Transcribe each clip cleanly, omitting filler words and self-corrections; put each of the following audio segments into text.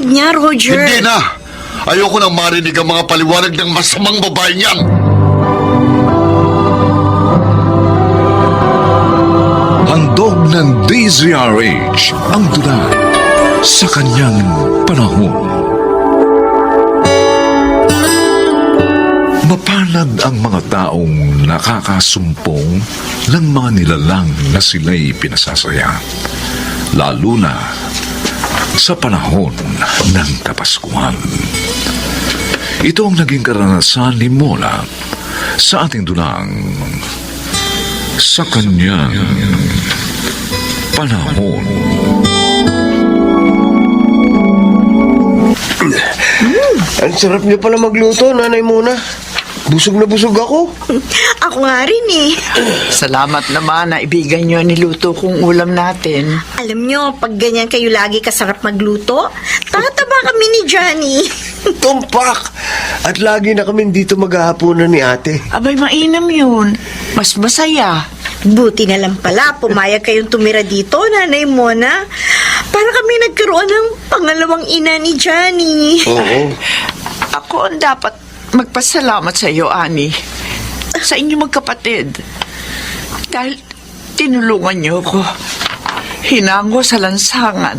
paliwanag niya, Roger. Hindi na! Ayoko nang marinig ang mga paliwanag ng masamang babae niyan! Handog ng DZRH ang tula sa kanyang panahon. Mapalad ang mga taong nakakasumpong ng mga nilalang na sila'y pinasasaya, lalo na sa panahon ng Kapaskuhan. Ito ang naging karanasan ni Mona sa ating dulang sa kanyang panahon. Ang sarap niyo pala magluto, Nanay Mona. Busog na busog ako. Ako nga rin eh. Salamat naman na ibigay niyo niluto kong ulam natin. Alam nyo, pag ganyan kayo lagi kasarap magluto, tataba kami ni Johnny. Tumpak! At lagi na kami dito maghahaponan ni ate. Abay, mainam yun. Mas masaya. Buti na lang pala, pumayag kayong tumira dito, Nanay Mona. Para kami nagkaroon ng pangalawang ina ni Johnny. Oo. Ako ang dapat magpasalamat sa iyo, Ani. Sa inyo magkapatid. Dahil tinulungan niyo ko. Hinango sa lansangan.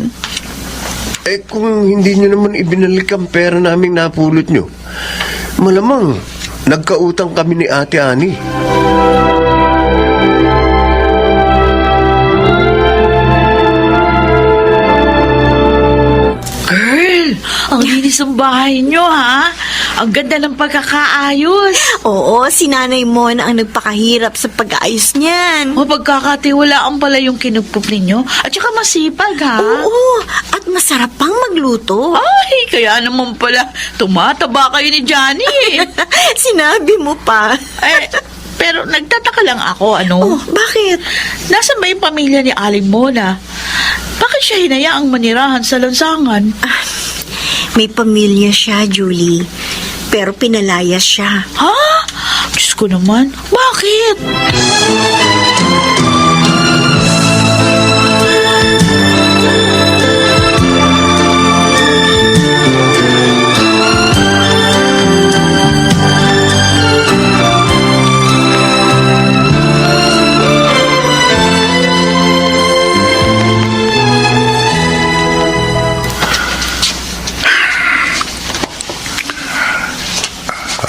Eh kung hindi nyo naman ibinalik ang pera naming napulot nyo, malamang nagkautang kami ni Ate Ani. Girl, ang linis ng bahay nyo, ha? Ang ganda ng pagkakaayos. Oo, si Nanay Mona ang nagpakahirap sa pag-aayos niyan. O pagkakatiwalaan pala yung kinugpok ninyo. At saka masipag, ha? Oo, at masarap pang magluto. Ay, kaya naman pala tumataba kayo ni Johnny. Sinabi mo pa. Pero nagtataka lang ako, Oh, bakit? Nasaan ba yung pamilya ni Aling Mona? Bakit siya hinayaang manirahan sa lansangan? May pamilya siya, Julie. Pero pinalayas siya. Ha? Diyos ko naman. Bakit?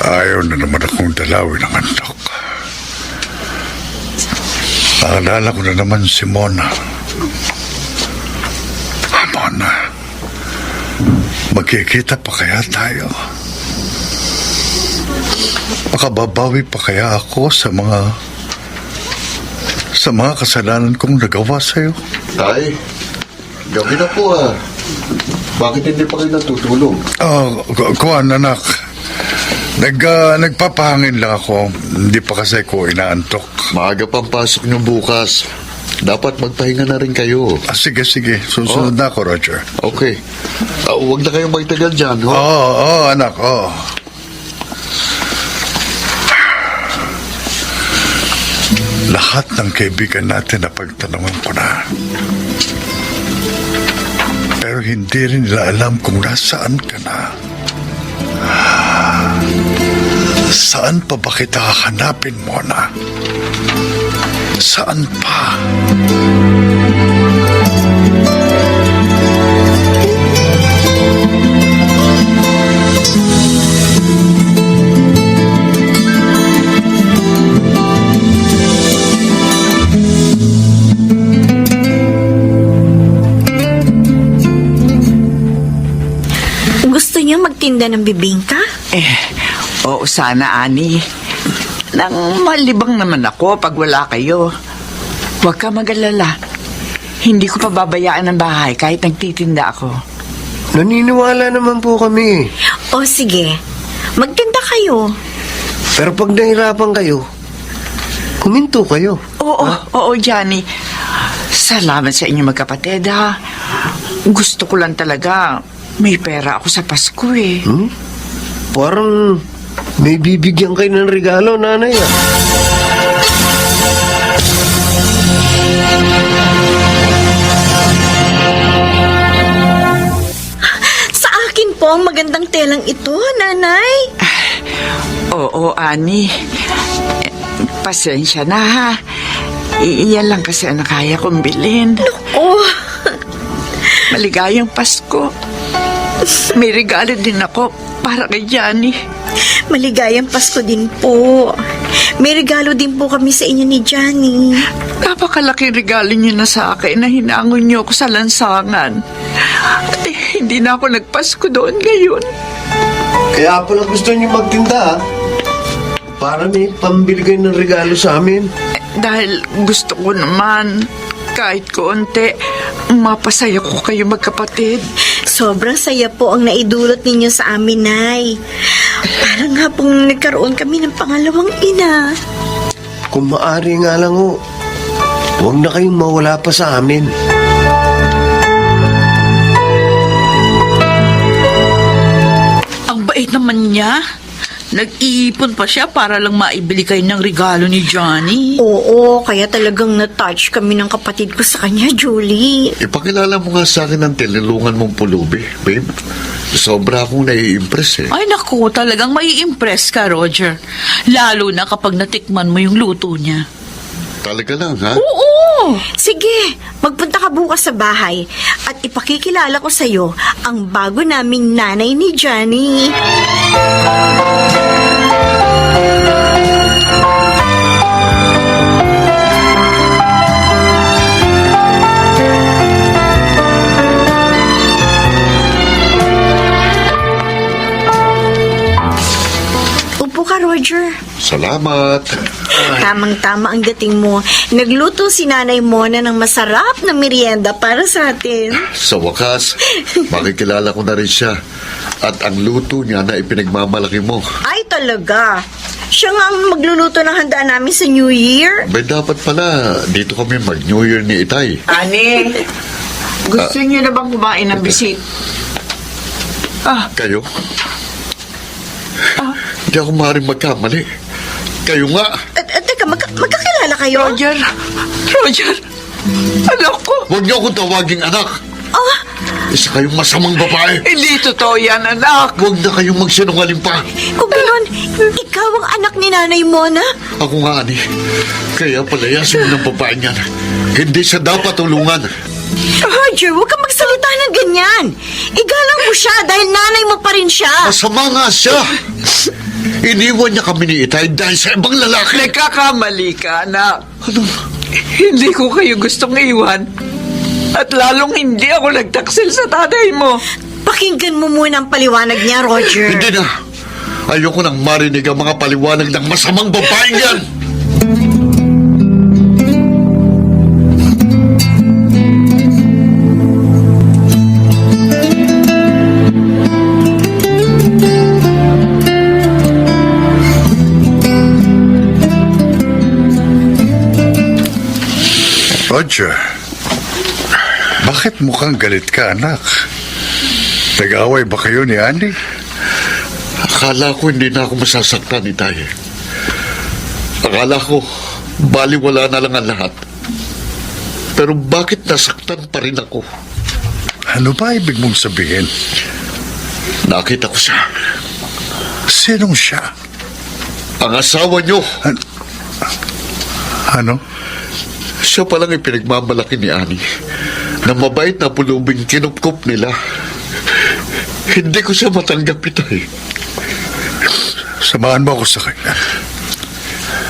Ayaw na naman akong dalawin ng antok. Naalala ko na naman si Mona. Mona, magkikita pa kaya tayo? Makababawi pa kaya ako sa mga kasalanan kong nagawa sa'yo? Tay, gabi na po ah. Bakit hindi pa kayo natutulog? Kuwan, anak. Nagpapahangin lang ako. Hindi pa kasi ko inaantok. Maaga pang pasok niyo bukas. Dapat magpahinga na rin kayo. Sige. Susunod na ako, Roger. Okay. Huwag na kayong magtagal dyan, ho? Oo, anak, oo. Lahat ng kaibigan natin na pagtanungan ko na. Pero hindi rin nila alam kung nasaan ka na. Saan pa ba kita hahanapin, Mona? Saan pa? Gusto niyo magtinda ng bibingka? Oo sana, Ani. Nang malibang naman ako pag wala kayo. Huwag ka mag-alala. Hindi ko pababayaan ang bahay kahit nagtitinda ako. Naniniwala naman po kami. O sige, magtinda kayo. Pero pag nahirapan kayo, huminto kayo. Oo, Johnny. Salamat sa inyo magkapatid, ha. Gusto ko lang talaga may pera ako sa Pasko, eh. Parang may bibigyan kayo ng regalo, Nanay, ah. Sa po ang magandang telang ito, Nanay. Oo, Ani. Pasensya na ha. Iyan lang kasi ang kaya kong bilhin. Oh, Maligayang Pasko. May regalo din ako para kay Johnny. maligayang Pasko din po. May regalo din po kami sa inyo ni Johnny. Napakalaking regalo niyo na sa akin na hinangon niyo ako sa lansangan. At hindi na ako nagpasko doon ngayon. Kaya pala gusto niyo magtinda, ha? Para may pambili kayo ng regalo sa amin. Dahil gusto ko naman, kahit konti, mapasaya ko kayo magkapatid. Sobrang saya po ang naidulot ninyo sa amin, Nay. Parang nga pong nagkaroon kami ng pangalawang ina. Kung maari nga lang ho, huwag na kayong mawala pa sa amin. Ang bait naman niya. Nag-iipon pa siya para lang maibili kayo ng regalo ni Johnny. Oo, kaya talagang na-touch kami ng kapatid ko sa kanya, Julie. Ipakilala mo nga sa akin ang tinulungan mong pulubi, babe. Sobra akong nai-impress eh. Ay naku, talagang mai-impress ka, Roger. Lalo na kapag natikman mo yung luto niya. Talaga lang, ha? Oo! Sige, magpunta ka bukas sa bahay at ipakikilala ko sa'yo ang bago naming nanay ni Johnny. Upo ka, Roger. Salamat. Tamang-tama ang dating mo. Nagluto si Nanay Mona ng masarap na merienda para sa atin. Sa wakas, makikilala ko na rin siya. At ang luto niya na ipinagmamalaki mo. Ay, talaga. Siya nga ang magluluto ng handa namin sa New Year. May dapat pala, dito kami mag-New Year ni Itay. Ani, gusto niyo na bang kumain ng bisit? Kayo? Hindi ako maaaring magkamali. Kayo nga. Teka, magkakilala kayo? Roger, anak ko. Huwag niyo akong tawaging anak. Isa kayong masamang babae. Hindi totoo yan, anak. Huwag na kayong magsinungaling pa. Kung gano'n, ikaw ang anak ni Nanay Mona? Ako nga, Ani. Kaya palayasin mo ng babae niyan. Hindi siya dapat tulungan. Roger, huwag kang magsalita ng ganyan. Igalang mo siya dahil nanay mo pa rin siya. Masama nga siya. Iniwan niya kami ni Itay dahil sa ibang lalaki. Nagkakamali ka, anak. Ano? Hindi ko kayo gustong iwan. At lalong hindi ako nagtaksil sa tatay mo. Pakinggan mo muna ang paliwanag niya, Roger. Hindi na. Ayoko nang marinig ang mga paliwanag ng masamang babaeng yan. Roger, bakit mukhang galit ka, anak? Nag-away ba kayo ni Andy? Akala ko hindi na ako masasaktan ni Tay. Akala ko baliwala na lang ang lahat. Pero bakit nasaktan pa rin ako? Ano ba ibig mong sabihin? Nakita ko siya. Sinong siya? Ang asawa niyo. Ano? Siya palang ipinagmamalaki ni Ani na mabait na pulubing kinupkup nila. Hindi ko siya matanggap, Itay. Samahan mo ako sa kanya.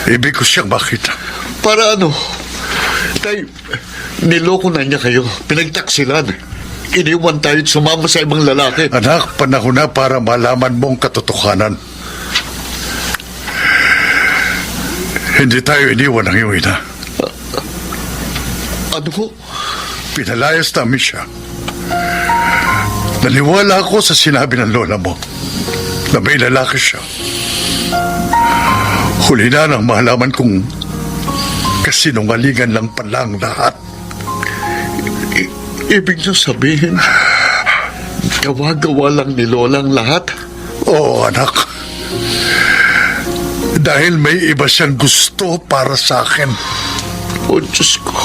Ibig ko siyang makita. Para ano? Tay, niloko na niya kayo. Pinagtaksilan. Iniwan tayo at sumama sa ibang lalaki. Anak, panahon na para malaman mong katotohanan. Hindi tayo iniwan ng iyong ina. Ano ho? Pinalayas namin siya. Naniwala ako sa sinabi ng lola mo na may lalaki siya. Huli na nang malaman kong kasinungalingan lang pala ang lahat. Ibig niyo sabihin, gawa-gawa lang ni Lola ang lahat? Oo, anak. Dahil may iba siyang gusto para sa akin. O Diyos ko,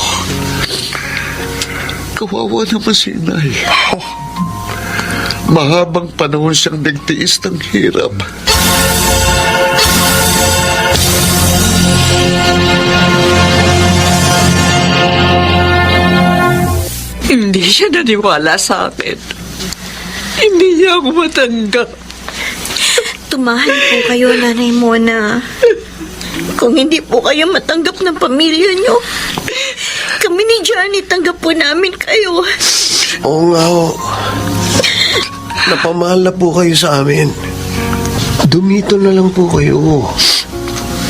kawawa naman si Inay. Mahabang panahon siyang nagtiis ng hirap. Hindi siya naniwala sa akin. Hindi niya ako matanggap. Tumahan po kayo, Nanay Mona. Kung hindi po kayo matanggap ng pamilya nyo, kami ni Johnny tanggap po namin kayo. Oo nga ho. Napamahal na po kayo sa amin. Dumito na lang po kayo.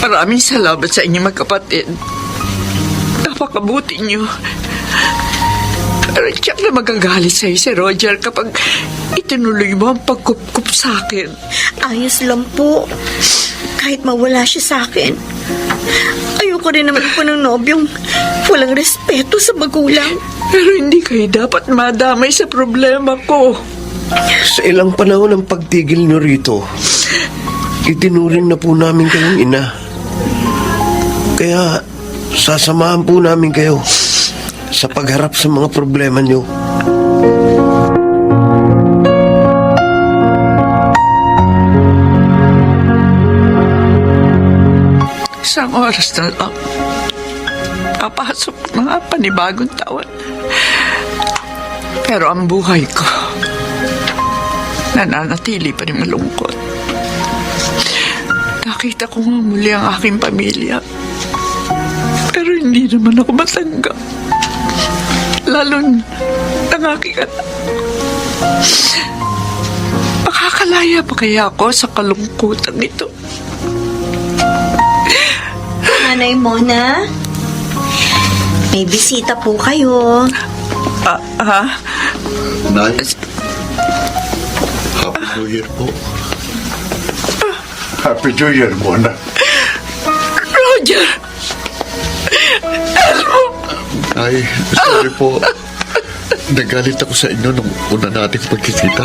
Maraming salamat sa inyo magkapatid. Napakabuti niyo. Pero tiyak na magagalit sa'yo si Roger kapag itinuloy mo ang pagkup-kup sa akin. Ayos lang po. Kahit mawala siya sa akin. Ayoko rin naman po ng nobyong walang respeto sa magulang. Pero hindi kayo dapat madamay sa problema ko. Sa ilang panahon ng pagtigil nyo rito, itinuring na po namin kayong ina. Kaya sasamahan po namin kayo sa pagharap sa mga problema nyo. Isang oras na lang. Papasok mga panibagong taon. Pero ang buhay ko, nananatili pa rin malungkot. Nakita ko nga muli ang aking pamilya. Pero hindi naman ako matanggap. Lalo ng aking anak. Makakalaya pa kaya ako sa kalungkutan ito? Nanay Mona, may bisita po kayo. Nay, Happy New Year po. Happy New Year, Mona. Roger! Nay, sorry po. Nagalit ako sa inyo nung una nating pagkikita.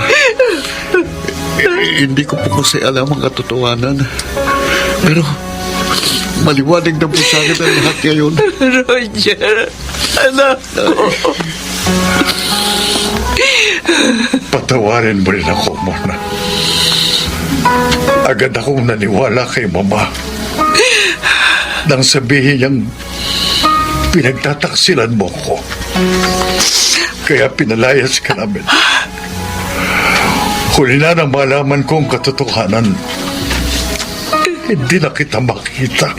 Hindi ko po kasi alam ang katotohanan. Pero maliwanag na po sa akin ang lahat ngayon. Roger, anak ko. Patawarin mo rin ako, Mona. Agad akong naniwala kay Mama nang sabihin niyang pinagtataksilan mo ko. Kaya pinalayas ka namin. Huli na nang malaman kong katotohanan, hindi na kita makita.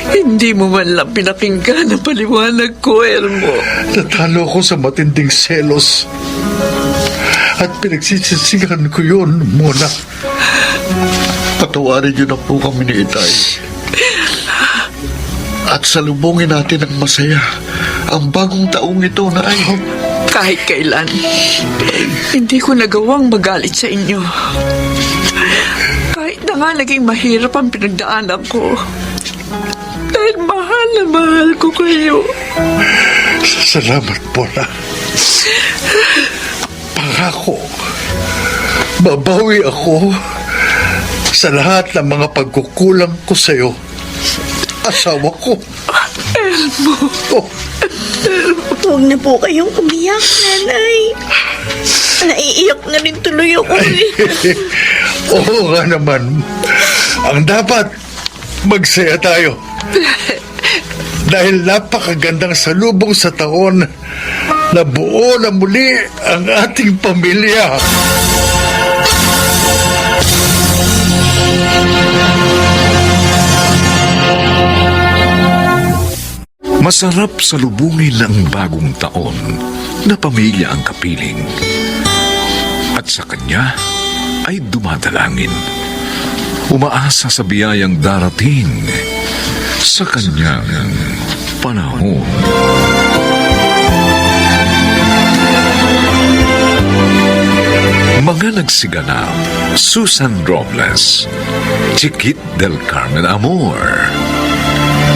Hindi mo man lang pinakinggan ang paliwanag ko, Elmo. Natalo ko sa matinding selos. At pinagsisisihan ko yun, Mona. Patawarin niyo na po kami ni Itay. At salubungin natin ng masaya ang bagong taong ito na ay... Kahit kailan, hindi ko nagawang magalit sa inyo. Kahit na nga naging mahirap ang pinagdaanan ko. Dahil mahal na mahal ko kayo. Salamat, Mona. Pangako, babawi ako sa lahat ng mga pagkukulang ko sa'yo. Asawa ko. Elmo. Oh, Huwag na po kayong umiyak, Nanay. Naiiyak na rin tuloy ako. oo nga naman. Ang dapat, magsaya tayo. Dahil napakagandang salubong sa taon na buo na muli ang ating pamilya. Masarap salubungin ng bagong taon na pamilya ang kapiling. At sa kanya ay dumadalangin. Umaasa sa biyayang darating sa kanyang panahon. Mga nagsiganap: Susan Robles, Chiquit del Carmen Amor,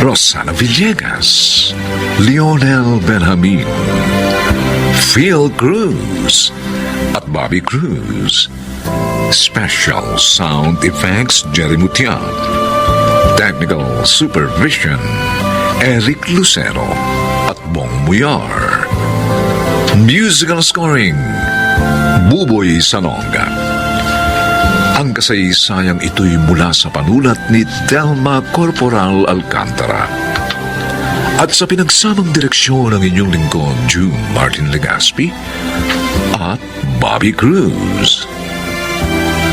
Rosana Villegas, Lionel Benjamin, Phil Cruz at Bobby Cruz. Special sound effects Jerry Mutian. Technical supervision Eric Lucero at Bong Muyar. Musical scoring Buboy Salonga. Ang kasaysayang ito'y mula sa panulat ni Telma Corporal Alcantara at sa pinagsamang direksyon ng inyong lingkod June Martin Legaspi at Bobby Cruz.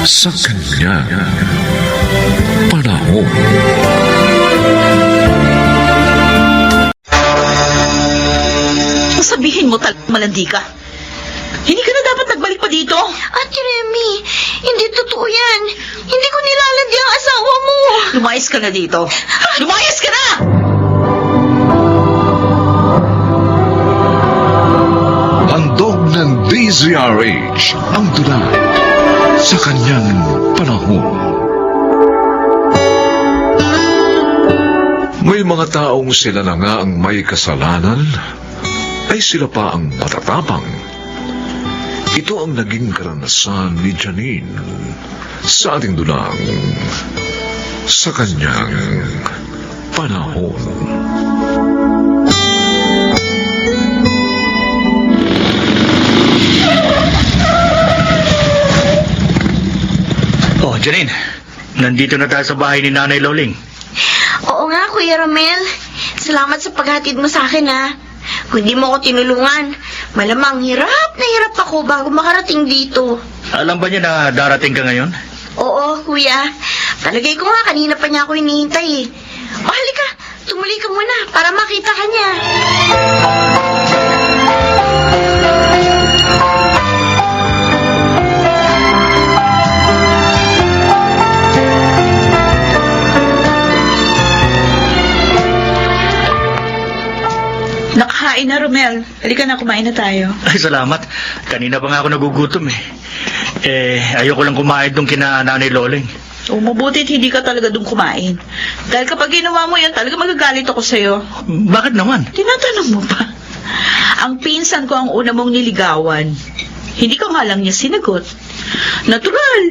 Sa kanya panahon. Sabihin mo malandi ka. Hindi ka na dapat nagbalik pa dito. Ate Remy, hindi totoo yan. Hindi ko nilalandi ang asawa mo. Lumayas ka na dito. Lumayas ka na! Handog ng DZRH ang tula sa kanyang panahon. May mga taong sila na nga ang may kasalanan, ay sila pa ang matatapang. Ito ang naging karanasan ni Janine sa ating dulang sa kanyang panahon. Oh, Janine, nandito na tayo sa bahay ni Nanay Loling. Oo nga, Kuya Romel. Salamat sa paghatid mo sa akin, ha. Kung di mo ako tinulungan, malamang hirap na hirap ako bago makarating dito. Alam ba niya na darating ka ngayon? Oo, Kuya. Talagay ko nga, kanina pa niya ako hinihintay, eh. O, halika. Tumuli ka muna para makita ka niya. Nakahain na, Romel. Halika na, kumain na tayo. Ay, salamat. Kanina pa nga ako nagugutom eh. Ayoko lang kumain doon kina Nanay Loling. O, mabutit hindi ka talaga dun kumain. Dahil kapag ginawa mo yan, talaga magagalit ako sa'yo. Bakit naman? Tinatanong mo pa. Ang pinsan ko ang una mong niligawan. Hindi ka nga lang niya sinagot. Natural.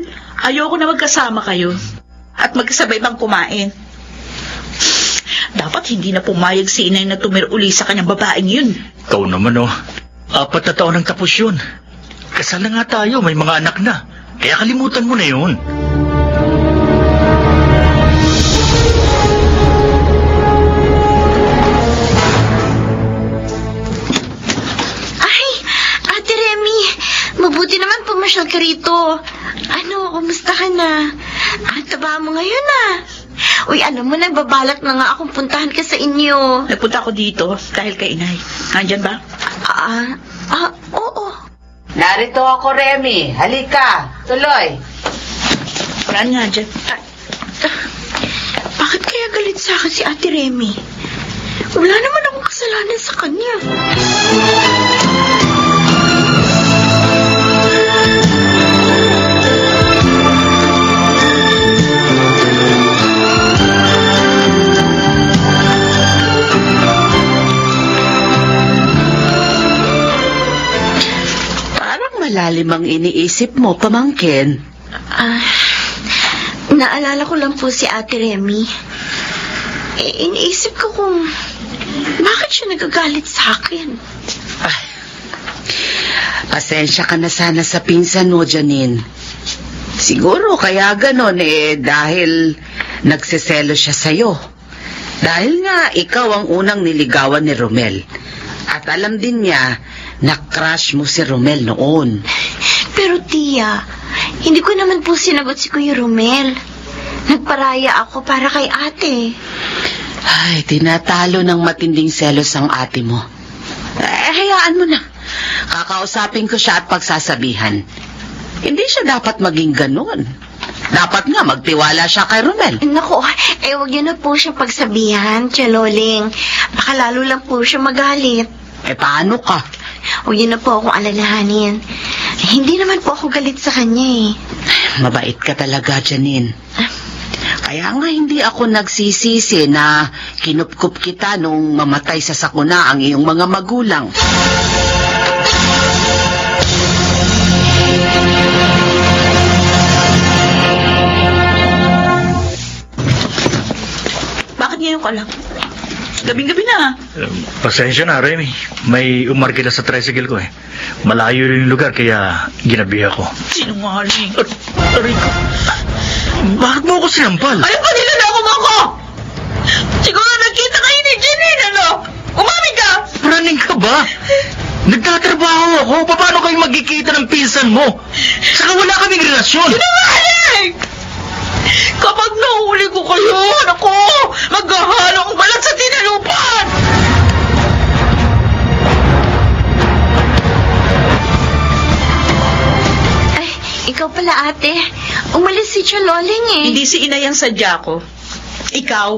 Ayoko na magkasama kayo. At magkasabay bang kumain. Dapat hindi na pumayag si inay na tumir-uli sa kanyang babaeng yun. Ikaw naman oh. 4 na taon ang tapos yun. Kasal na nga tayo, may mga anak na. Kaya kalimutan mo na yun. Ay, Ate Remy, mabuti naman pumasyal ka rito. Ano, kumusta ka na? Ang taba mo ngayon, ah. Uy, alam mo, nagbabalak na nga akong puntahan ka sa inyo. Nagpunta ako dito dahil kay inay. Nandyan ba? Oo. Narito ako, Remy. Halika, tuloy. Wala nga dyan. Bakit kaya galit sa akin si Ate Remy? Wala naman akong kasalanan sa kanya. Malalim ang iniisip mo, pamangkin. Naalala ko lang po si Ate Remy. Iniisip ko kung bakit siya nagagalit sa akin. Pasensya ka na sana sa pinsan mo, Janine. Siguro kaya ganon dahil nagseselo siya sa'yo. Dahil nga ikaw ang unang niligawan ni Romel. At alam din niya na crush mo si Romel noon. Pero tiya, hindi ko naman po sinagot si Kuya Romel. Nagparaya ako para kay ate. Ay, tinatalo ng matinding selos ang ate mo. Hayaan mo na. Kakausapin ko siya at pagsasabihan. Hindi siya dapat maging ganon. Dapat nga magtiwala siya kay Romel. Naku, huwag niyo na po siya pagsabihan, Tia Loling. Baka lalo lang po siya magalit. Paano ka? Huwag niyo na po akong alalahanin. Hindi naman po ako galit sa kanya. Mabait ka talaga, Janine. Kaya nga hindi ako nagsisisi na kinupkup kita nung mamatay sa sakuna ang iyong mga magulang. Bakit ngayon ka lang? Gabing-gabi na. Pasensya na, Remy. May umarkila sa tricycle ko eh. Malayo rin yung lugar, kaya ginabi ako. Sinungaling. Aray ko. Bakit mo ako sinampal? Ay, panilala mo ako! Siguro nakita kayo ni Janine, ano? Umamin ka! Praning ka ba? Nagtatrabaho ako. Paano kayo magkikita ng pinsan mo? Saka wala kaming relasyon. Sinungaling! Kapag nahuli ko kayo, naku, maghahalong balat sa tinalupan! Ay, ikaw pala ate. Umalis si Chaloling eh. Hindi si Inay ang sadya ko. Ikaw,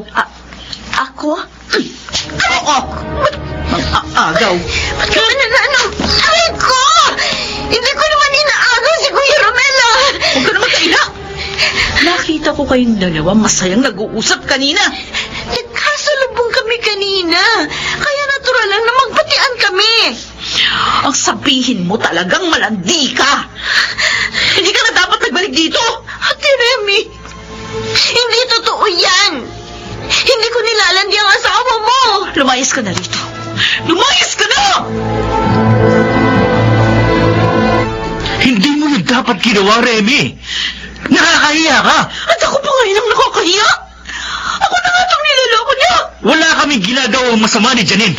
Ako? oo. Agaw. Ba't ka ano? Aray ko! Hindi ko naman inaagaw si Kuya Romela. Huwag ka naman kaila. Nakita ko kayong dalawa masayang nag-uusap kanina. Nagkasalubong kami kanina. Kaya natural lang na magbatian kami. Ang sabihin mo talagang malandi ka. Hindi ka na dapat nagbalik dito. Ate Remy, hindi totoo yan. Hindi ko nilalandi ang asawa mo. Lumayas ka na rito. Lumayas ka na! Hindi mo yun dapat ginawa, Remy. Nakakahiya ka. At ako pa ngayon ang nakakahiya. Ako na nga itong niloloko niya. Wala kaming ginagawang masama ni Janine.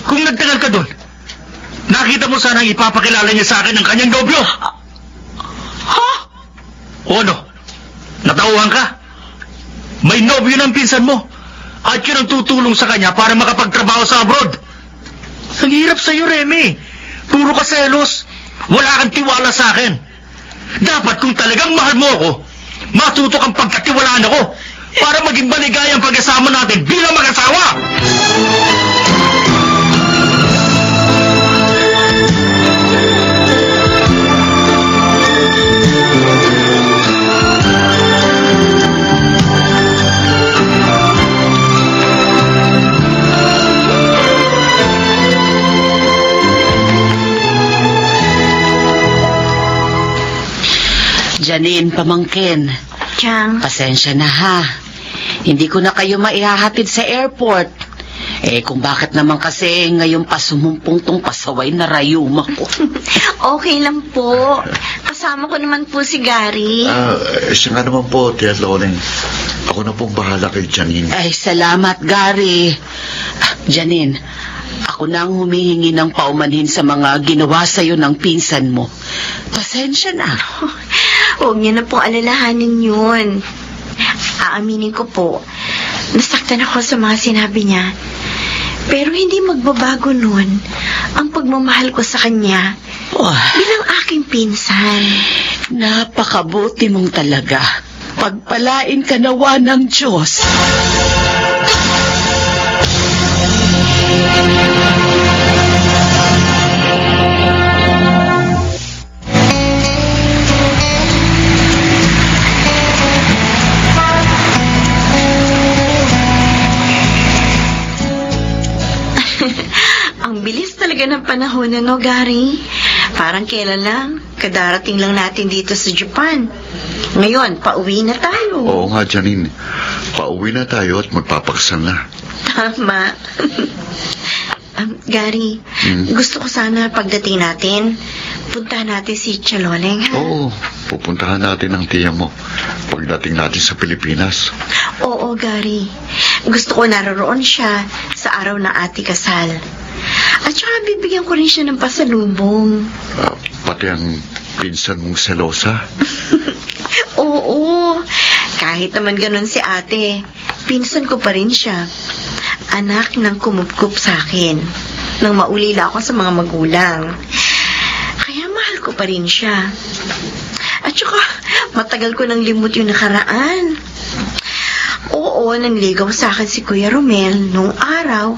Kung nagtagal ka doon, nakita mo sanang ipapakilala niya sa akin ang kanyang nobyo. Ha? O ano? Natauhan ka? May nobyo ng pinsan mo. At yun ang tutulong sa kanya para makapagtrabaho sa abroad. Ang hirap sa'yo, Remy. Puro ka selos. Wala kang tiwala sa akin. Dapat kung talagang mahal mo ako, matuto kang pagkatiwalaan ako para maging maligayang pag-asama natin bilang mag-asawa. Janine, pamangkin, Chang, pasensya na ha. Hindi ko na kayo maihahatid sa airport. Kung bakit naman kasi ngayon pa sumumpong tong pasaway na rayuma ko. okay lang po. Kasama ko naman po si Gary. Siya nga naman po, Tia Loling. Ako na pong bahala kay Janine. Ay, salamat, Gary. Janine, ako na ang humihingi ng paumanhin sa mga ginawa sa'yo ng pinsan mo. Pasensya na. Huwag niyo na pong alalahanin yun. Aaminin ko po, nasaktan ako sa mga sinabi niya. Pero hindi magbabago nun ang pagmamahal ko sa kanya bilang aking pinsan. Napakabuti mong talaga. Pagpalain ka nawa ng Diyos. Ang bilis talaga ng panahon na, no, Gary? Parang kailan lang, kadarating lang natin dito sa Japan. Ngayon, pauwi na tayo. Oo nga, Janine. Pauwi na tayo at magpapakasal na. Tama. Gary, gusto ko sana pagdating natin, puntahan natin si Chaloleng, ha? Oo, pupuntahan natin ang tiya mo pagdating natin sa Pilipinas. Oo, Gary. Gusto ko naroon siya sa araw na ati kasal. At saka bibigyan ko rin siya ng pasalubong. Pati ang pinsan mong selosa. Oo. Kahit naman ganun si ate, pinsan ko pa rin siya. Anak ng kumupkup sa akin nang maulila ako sa mga magulang. Kaya mahal ko pa rin siya. At saka, matagal ko nang limot yung nakaraan. Oo, nanligaw sa akin si Kuya Romel nung araw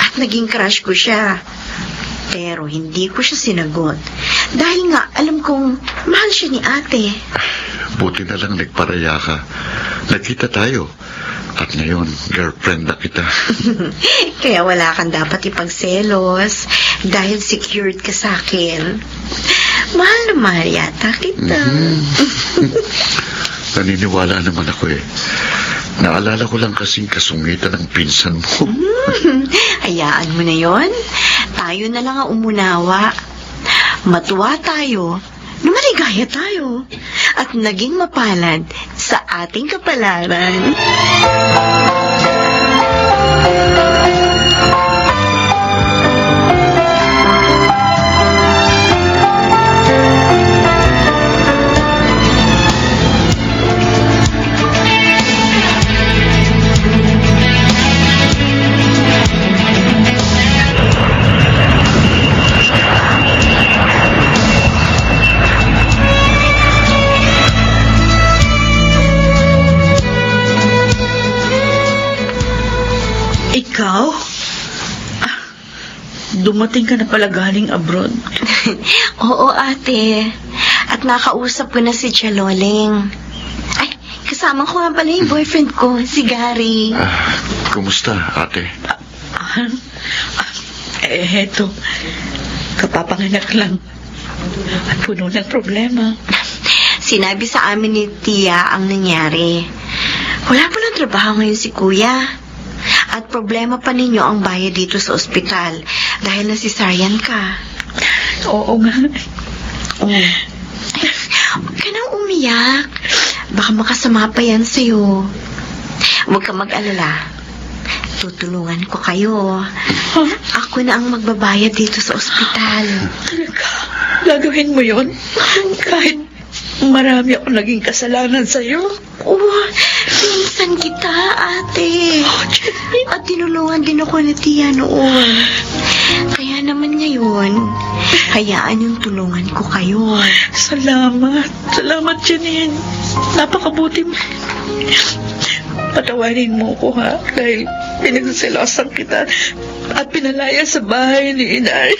at naging crush ko siya. Pero hindi ko siya sinagot. Dahil nga, alam kong mahal siya ni ate. Buti na lang nagparaya ka. Nagkita tayo. At ngayon, girlfriend na kita. Kaya wala kang dapat ipagselos dahil secured ka sa akin. Mahal na mahal yata kita. Naniniwala naman ako eh. Naalala ko lang kasing kasungitan ng pinsan mo. Hayaan mo na yon. Tayo na lang ang umunawa. Matuwa tayo na maligaya tayo at naging mapalad sa ating kapalaran. Ikaw? Dumating ka na pala galing abroad. Oo, ate. At nakausap ko na si Chaloleng. Ay, kasama ko nga pala yung boyfriend ko, si Gary. Kumusta, ate? Eto. Kapapanganak lang. At puno ng problema. Sinabi sa amin ni Tia ang nangyari. Wala pa ng trabaho ngayon si Kuya. At problema pa ninyo ang bayad dito sa ospital dahil nasisaryan ka. Oo nga. Huwag ka nang umiyak. Baka makasama pa yan sa'yo. Huwag ka mag-alala. Tutulungan ko kayo. Ako na ang magbabayad dito sa ospital. Talaga? Gagawin mo yun? Kahit marami ako naging kasalanan sa'yo? Oh, pinsan kita, ate. At tinulungan din ako ni Tia noon. Kaya naman ngayon, hayaan yung tulungan ko kayo. Salamat. Salamat, Janine. Napakabuti mo. Patawarin mo ko, ha? Dahil pinagsiselosan kita at pinalaya sa bahay ni Inay.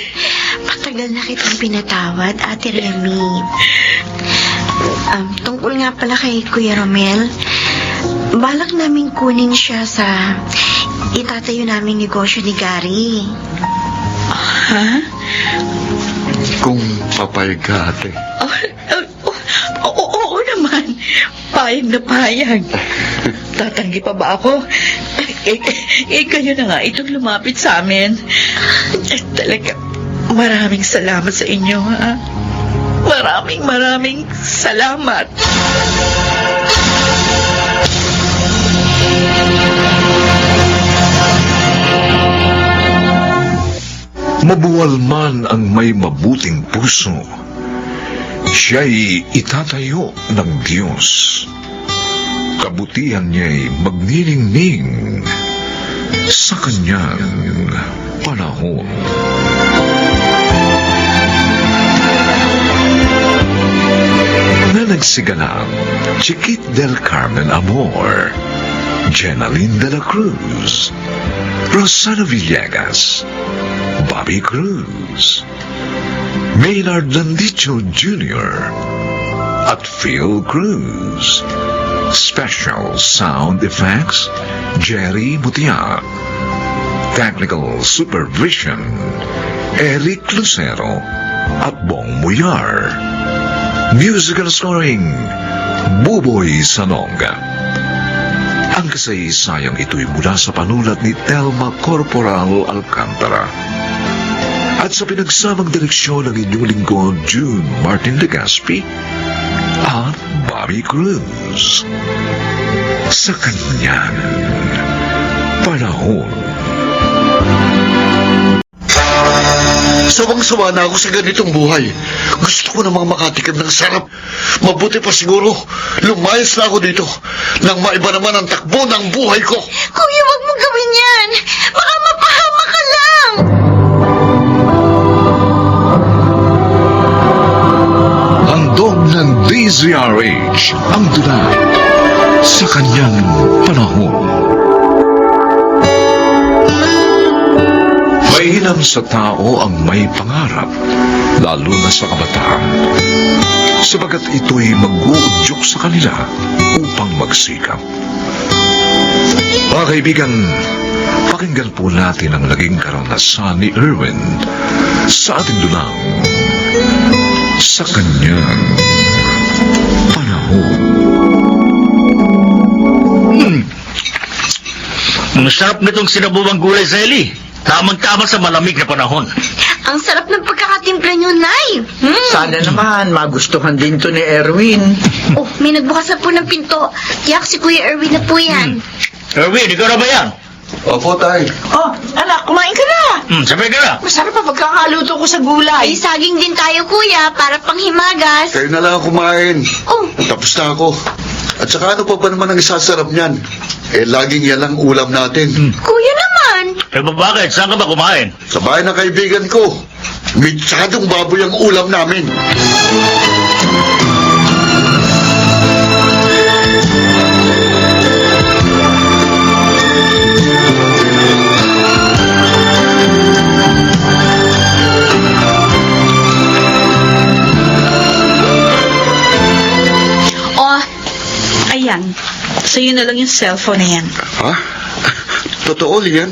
Matagal na kitang pinatawad, Ate Remy. Tungkol nga pala kay Kuya Romel, balak namin kunin siya sa itatayo naming negosyo ni Gary. Ha? Kung papayag ka, ate. Oo naman. Payag na payag. Tatanggi pa ba ako? Kayo na nga itong lumapit sa amin. Talaga, maraming salamat sa inyo, ha? Maraming salamat. Mabuwal man ang may mabuting puso, siya'y itatayo ng Diyos. Kabutihan niya'y magniningning sa kanyang panahon. Na nagsiganap, Chiquit del Carmen Amor, Jenaline de la Cruz, Rosana Villegas, Bobby Cruz, Maynard Landicho Jr., at Phil Cruz. Special sound effects, Jerry Mutia. Technical supervision, Eric Lucero at Bong Muyar. Musical scoring, Buboy Sanonga. Ang kasaysayang ito'y mula sa panulat ni Telma Corporal Alcantara. At sa pinagsamang direksyon ng inyong lingkod, June Martin Legaspi at Bobby Cruz. Sa kanyang panahon. Sawang-sawa na ako sa ganitong buhay. Gusto ko namang makatikim ng sarap. Mabuti pa siguro, lumayas na ako dito nang maiba naman ang takbo ng buhay ko. Kuya, wag mo gawin yan. Baka mapahama ka lang. Handog ng DZRH ang dula sa kanyang panahon. Mainam sa tao ang may pangarap, lalo na sa kabataan, sabagat ito'y mag-uudyok sa kanila upang magsikap. Mga kaibigan, pakinggan po natin ang naging karanasan ni Erwin sa ating dulang sa kanyang panahon. Ang sarap nitong sinabuang gulay sa Eli. Tamang-tama sa malamig na panahon. Ang sarap ng pagkakatimpla niyo, Nay. Sana naman magustuhan din to ni Erwin. Oh, may nagbukas na po ng pinto. Tiyak si Kuya Erwin na po yan. Erwin, ikaw na ba yan? Opo, tay. Oh, anak, kumain ka na. Sabay ka na. Masarap pa pagkakaluto ko sa Ay, gulay. saging din tayo, Kuya, para panghimagas. Kayo na lang kumain. Oh, Tapos na ako. At saka ano pa ba naman ang isasarap niyan? Eh, laging yan lang ulam natin. Kuya naman. Eh, bakit? Saan ka ba kumain? Sa bahay ng kaibigan ko, mitsadong baboy ang ulam namin. Oh, ayan. Sa'yo na lang yung cellphone na yan. Ha? Totoo, Lian?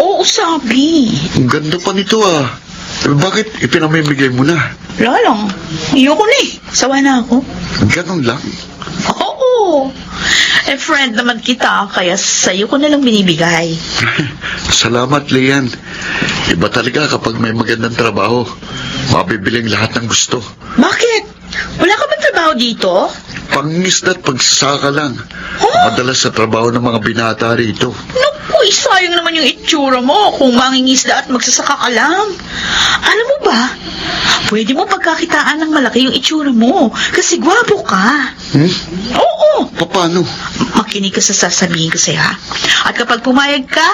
Oo, sabi. Ang ganda pa nito ah. Eh, bakit ipinamimigay mo na? Lalong, ayoko na eh. Sawa na ako. Ganon lang. Oo. Eh, friend naman kita, kaya sa'yo ko na lang binibigay. Salamat, Lian. Iba talaga kapag may magandang trabaho. Mabibiling lahat ng gusto. Bakit? Wala ka ba trabaho dito? Pangingisda at pagsasaka lang. Madalas sa trabaho ng mga binata rito. Naku, sayang naman yung itsura mo kung mangingisda at magsasaka ka lang. Alam mo ba, pwede mo pagkakitaan ng malaki yung itsura mo kasi gwapo ka. Oo. Paano? Makinig ka sa sasabihin ko sa'yo, ha? At kapag pumayag ka,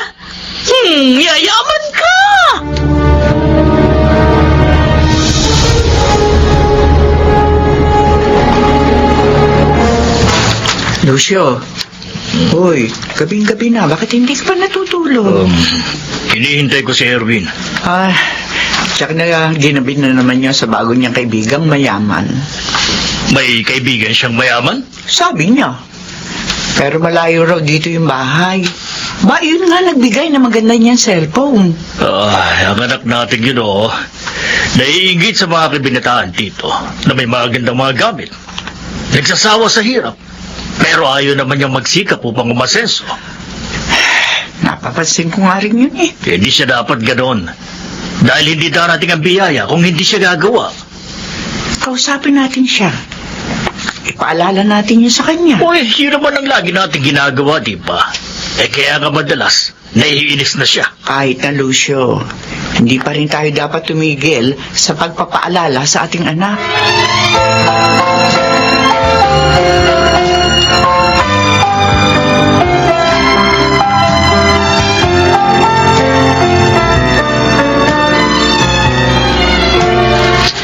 yayaman ka! Lucio, hoy, gabing-gabi na. Bakit hindi ka pa natutulog? Hinihintay ko si Erwin. Tsaka na ginabi na naman niya sa bago niyang kaibigang mayaman. May kaibigan siyang mayaman? Sabi niya. Pero malayo raw dito yung bahay. Ba, yun nga nagbigay na maganda niyang cellphone. Ang anak natin yun, naiingit sa mga kabinataan dito na may magandang mga gamit. Nagsasawa sa hirap. Pero ayaw naman niyang magsikap upang umasenso. Napapansin ko nga rin yun eh. Hindi siya dapat ganon. Dahil hindi darating ang biyaya kung hindi siya gagawa. Kausapin natin siya. Ipaalala natin yun sa kanya. Uy, yun naman ang lagi natin ginagawa, di ba? Kaya nga madalas, naiinis na siya. Kahit na, Lucio, hindi pa rin tayo dapat tumigil sa pagpapaalala sa ating anak.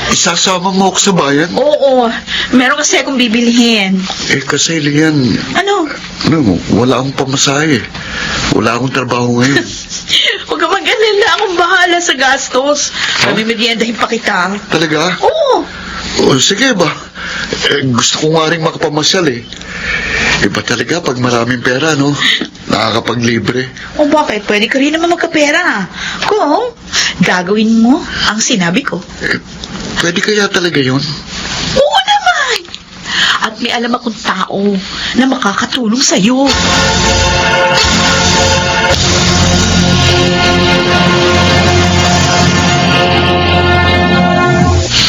Isasama mo ako sa bayan? Oo, meron kasi akong bibilihin. Eh, kasi, Lian, Ano? wala akong pamasahe. Wala akong trabaho ngayon. Huwag ka mag-alala, akong bahala sa gastos. Mamimigyandahin pa kita. Talaga? Oo. O, sige ba? Gusto ko nga rin makapamasyal eh. Iba talaga pag maraming pera, no? Nakakapaglibre. O bakit? Pwede ka rin naman magkapera. Kung gagawin mo ang sinabi ko. Pwede kaya talaga yun? Oo naman! At may alam akong tao na makakatulong sa'yo.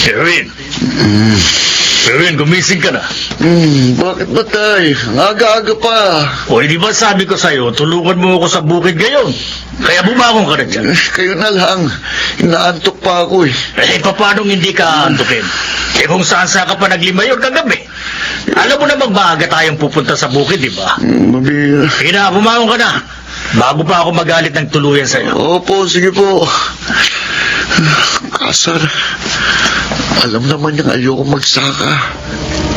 Erwin! Erwin, gumising ka na. Bakit ba tay? Ang aga-aga pa. O, hindi ba sabi ko sa'yo, tulungan mo ako sa bukid ngayon? Kaya bumangon ka na dyan. Kayo na lang. Inaantok pa ako eh. Paano hindi ka antukin? Kung saan ka pa naglimayon kagabi. Alam mo namang maaga tayong pupunta sa bukid, di ba? Mabira. Sige na, bumangon ka na. Bago pa ako magalit ng tuluyan sa'yo. Opo, sige po. Kasar, alam naman niyang ayoko magsaka.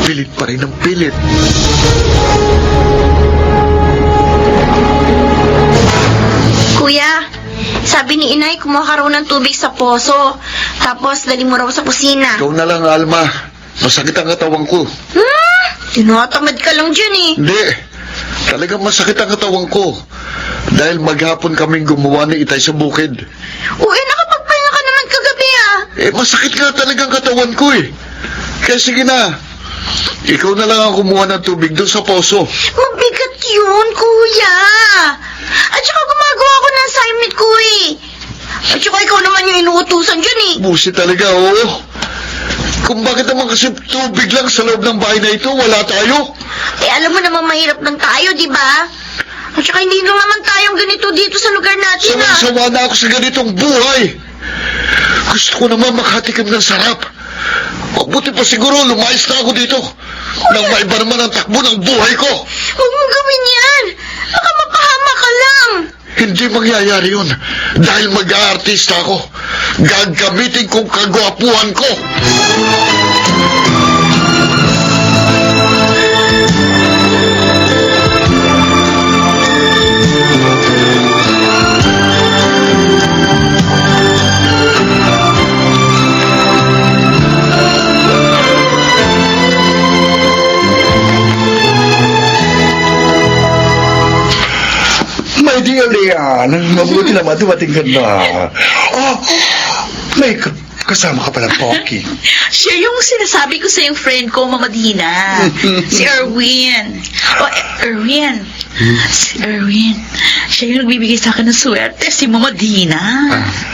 Pilit pa rin ang pilit. Kuya, sabi ni Inay, kumuha ka raw ng tubig sa poso. Tapos, dali mo raw sa kusina. Ikaw na lang, Alma. Masakit ang katawan ko. Tinatamad ka lang dyan eh. Hindi. Talagang masakit ang katawan ko. Dahil maghapon kaming gumawa ni Itay sa bukid. Uy, nakapagpahinga ka naman kagabi ah. Masakit nga talagang katawan ko eh. Kaya sige na. Ikaw na lang ang kumuha ng tubig doon sa poso. Mabigat yun, kuya. At saka gumagawa ko ng assignment ko eh. At saka ikaw naman yung inuutusan dyan eh. Busi talaga, oo. Kung bakit naman kasi tubig lang sa loob ng bahay na ito, wala tayo. Eh, alam mo namang mahirap lang tayo, di ba? At saka hindi lang naman tayong ganito dito sa lugar natin, ah. Sawa na ako sa ganitong buhay. Gusto ko naman makatikim ng sarap. Mabuti pa siguro lumayas na ako dito. Nang maiba naman ang takbo ng buhay ko. Huwag mong gawin yan. Baka mapahama ka lang. Hindi mangyayari yun. Dahil mag-aartista ako. Gagamitin kong kagwapuhan ko. My dear Leon, mabuti naman dumating ka na. Oh, may kasama ka palang Pocky. Siya yung sinasabi ko sa yung friend ko, Mama Dina. Si Erwin. Erwin. Si Erwin. Siya yung nagbibigay sa akin ng swerte, si Mama Dina.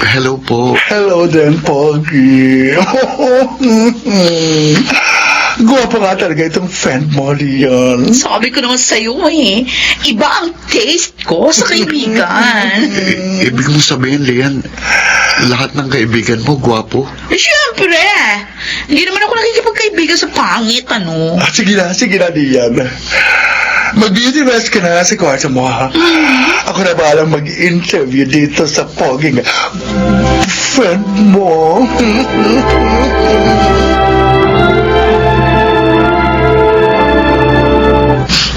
Hello po. Hello then, Pocky. Guwapo nga talaga itong friend mo, Leon. Sabi ko naman sa'yo eh, iba ang taste ko sa kaibigan. Ibig mo sabihin, Lian, lahat ng kaibigan mo, gwapo? Eh, syempre. Hindi naman ako nakikipagkaibigan sa pangit, ano? Sige na, Leon. Mag-beauty rest ka na sa kwarto mo, ha? Ako na balang mag-interview dito sa poging friend mo.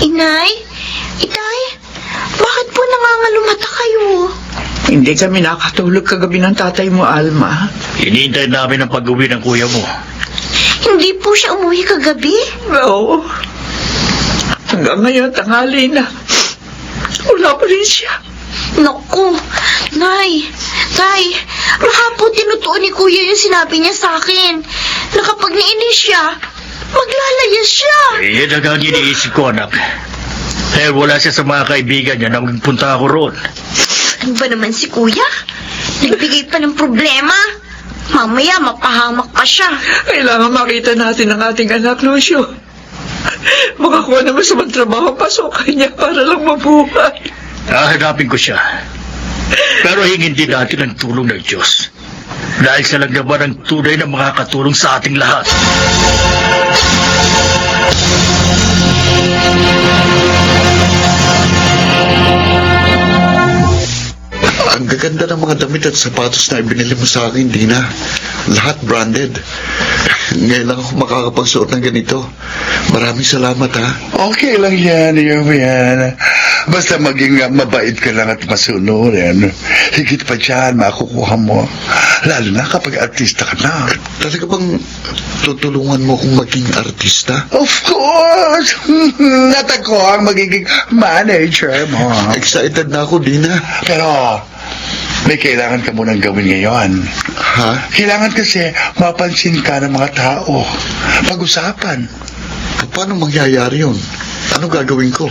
Inay? Itay? Bakit po nangangalumata kayo? Hindi kami nakatulog kagabi ng tatay mo, Alma. Hinihintay namin ang pag-uwi ng kuya mo. Hindi po siya umuwi kagabi? Oo. Hanggang ngayon, tanghali na. Wala pa rin siya. Naku, Nay, Tay, baka po tinutuon ni Kuya yung sinabi niya sa akin na kapag nainis siya, maglalayas siya. Eh, yan ang iniisip ko, anak. Eh, wala siya sa mga kaibigan niya nang magpunta ako roon. Ano ba naman si Kuya? Nagbigay pa ng problema. Mamaya mapahamak pa siya. Kailangan makita natin ang ating anak, Lucio. Makakuha naman sa magtrabaho pasokan niya para lang mabuhay. Hahanapin ko siya. Pero hingin din natin ang tulong ng Diyos. Dahil siya lang naman ang tunay na makakatulong sa ating lahat. Ang gaganda ng mga damit at sapatos na ibinili mo sa akin, Dina. Lahat branded. Ngayon lang ako makakapagsuot ng ganito. Maraming salamat, ha? Okay lang yan. Basta maging mabait ka lang at masunurin. Higit pa dyan, makukuha mo. Lalo na kapag artista ka na. Talaga bang tutulungan mo kung maging artista? Of course! At ako ang magiging manager mo. Excited na ako, Dina. Pero, may kailangan ka munang gawin ngayon. Ha? Kailangan kasi mapansin ka ng mga tao. Pag-usapan. Paano mangyayari yun? Ano gagawin ko?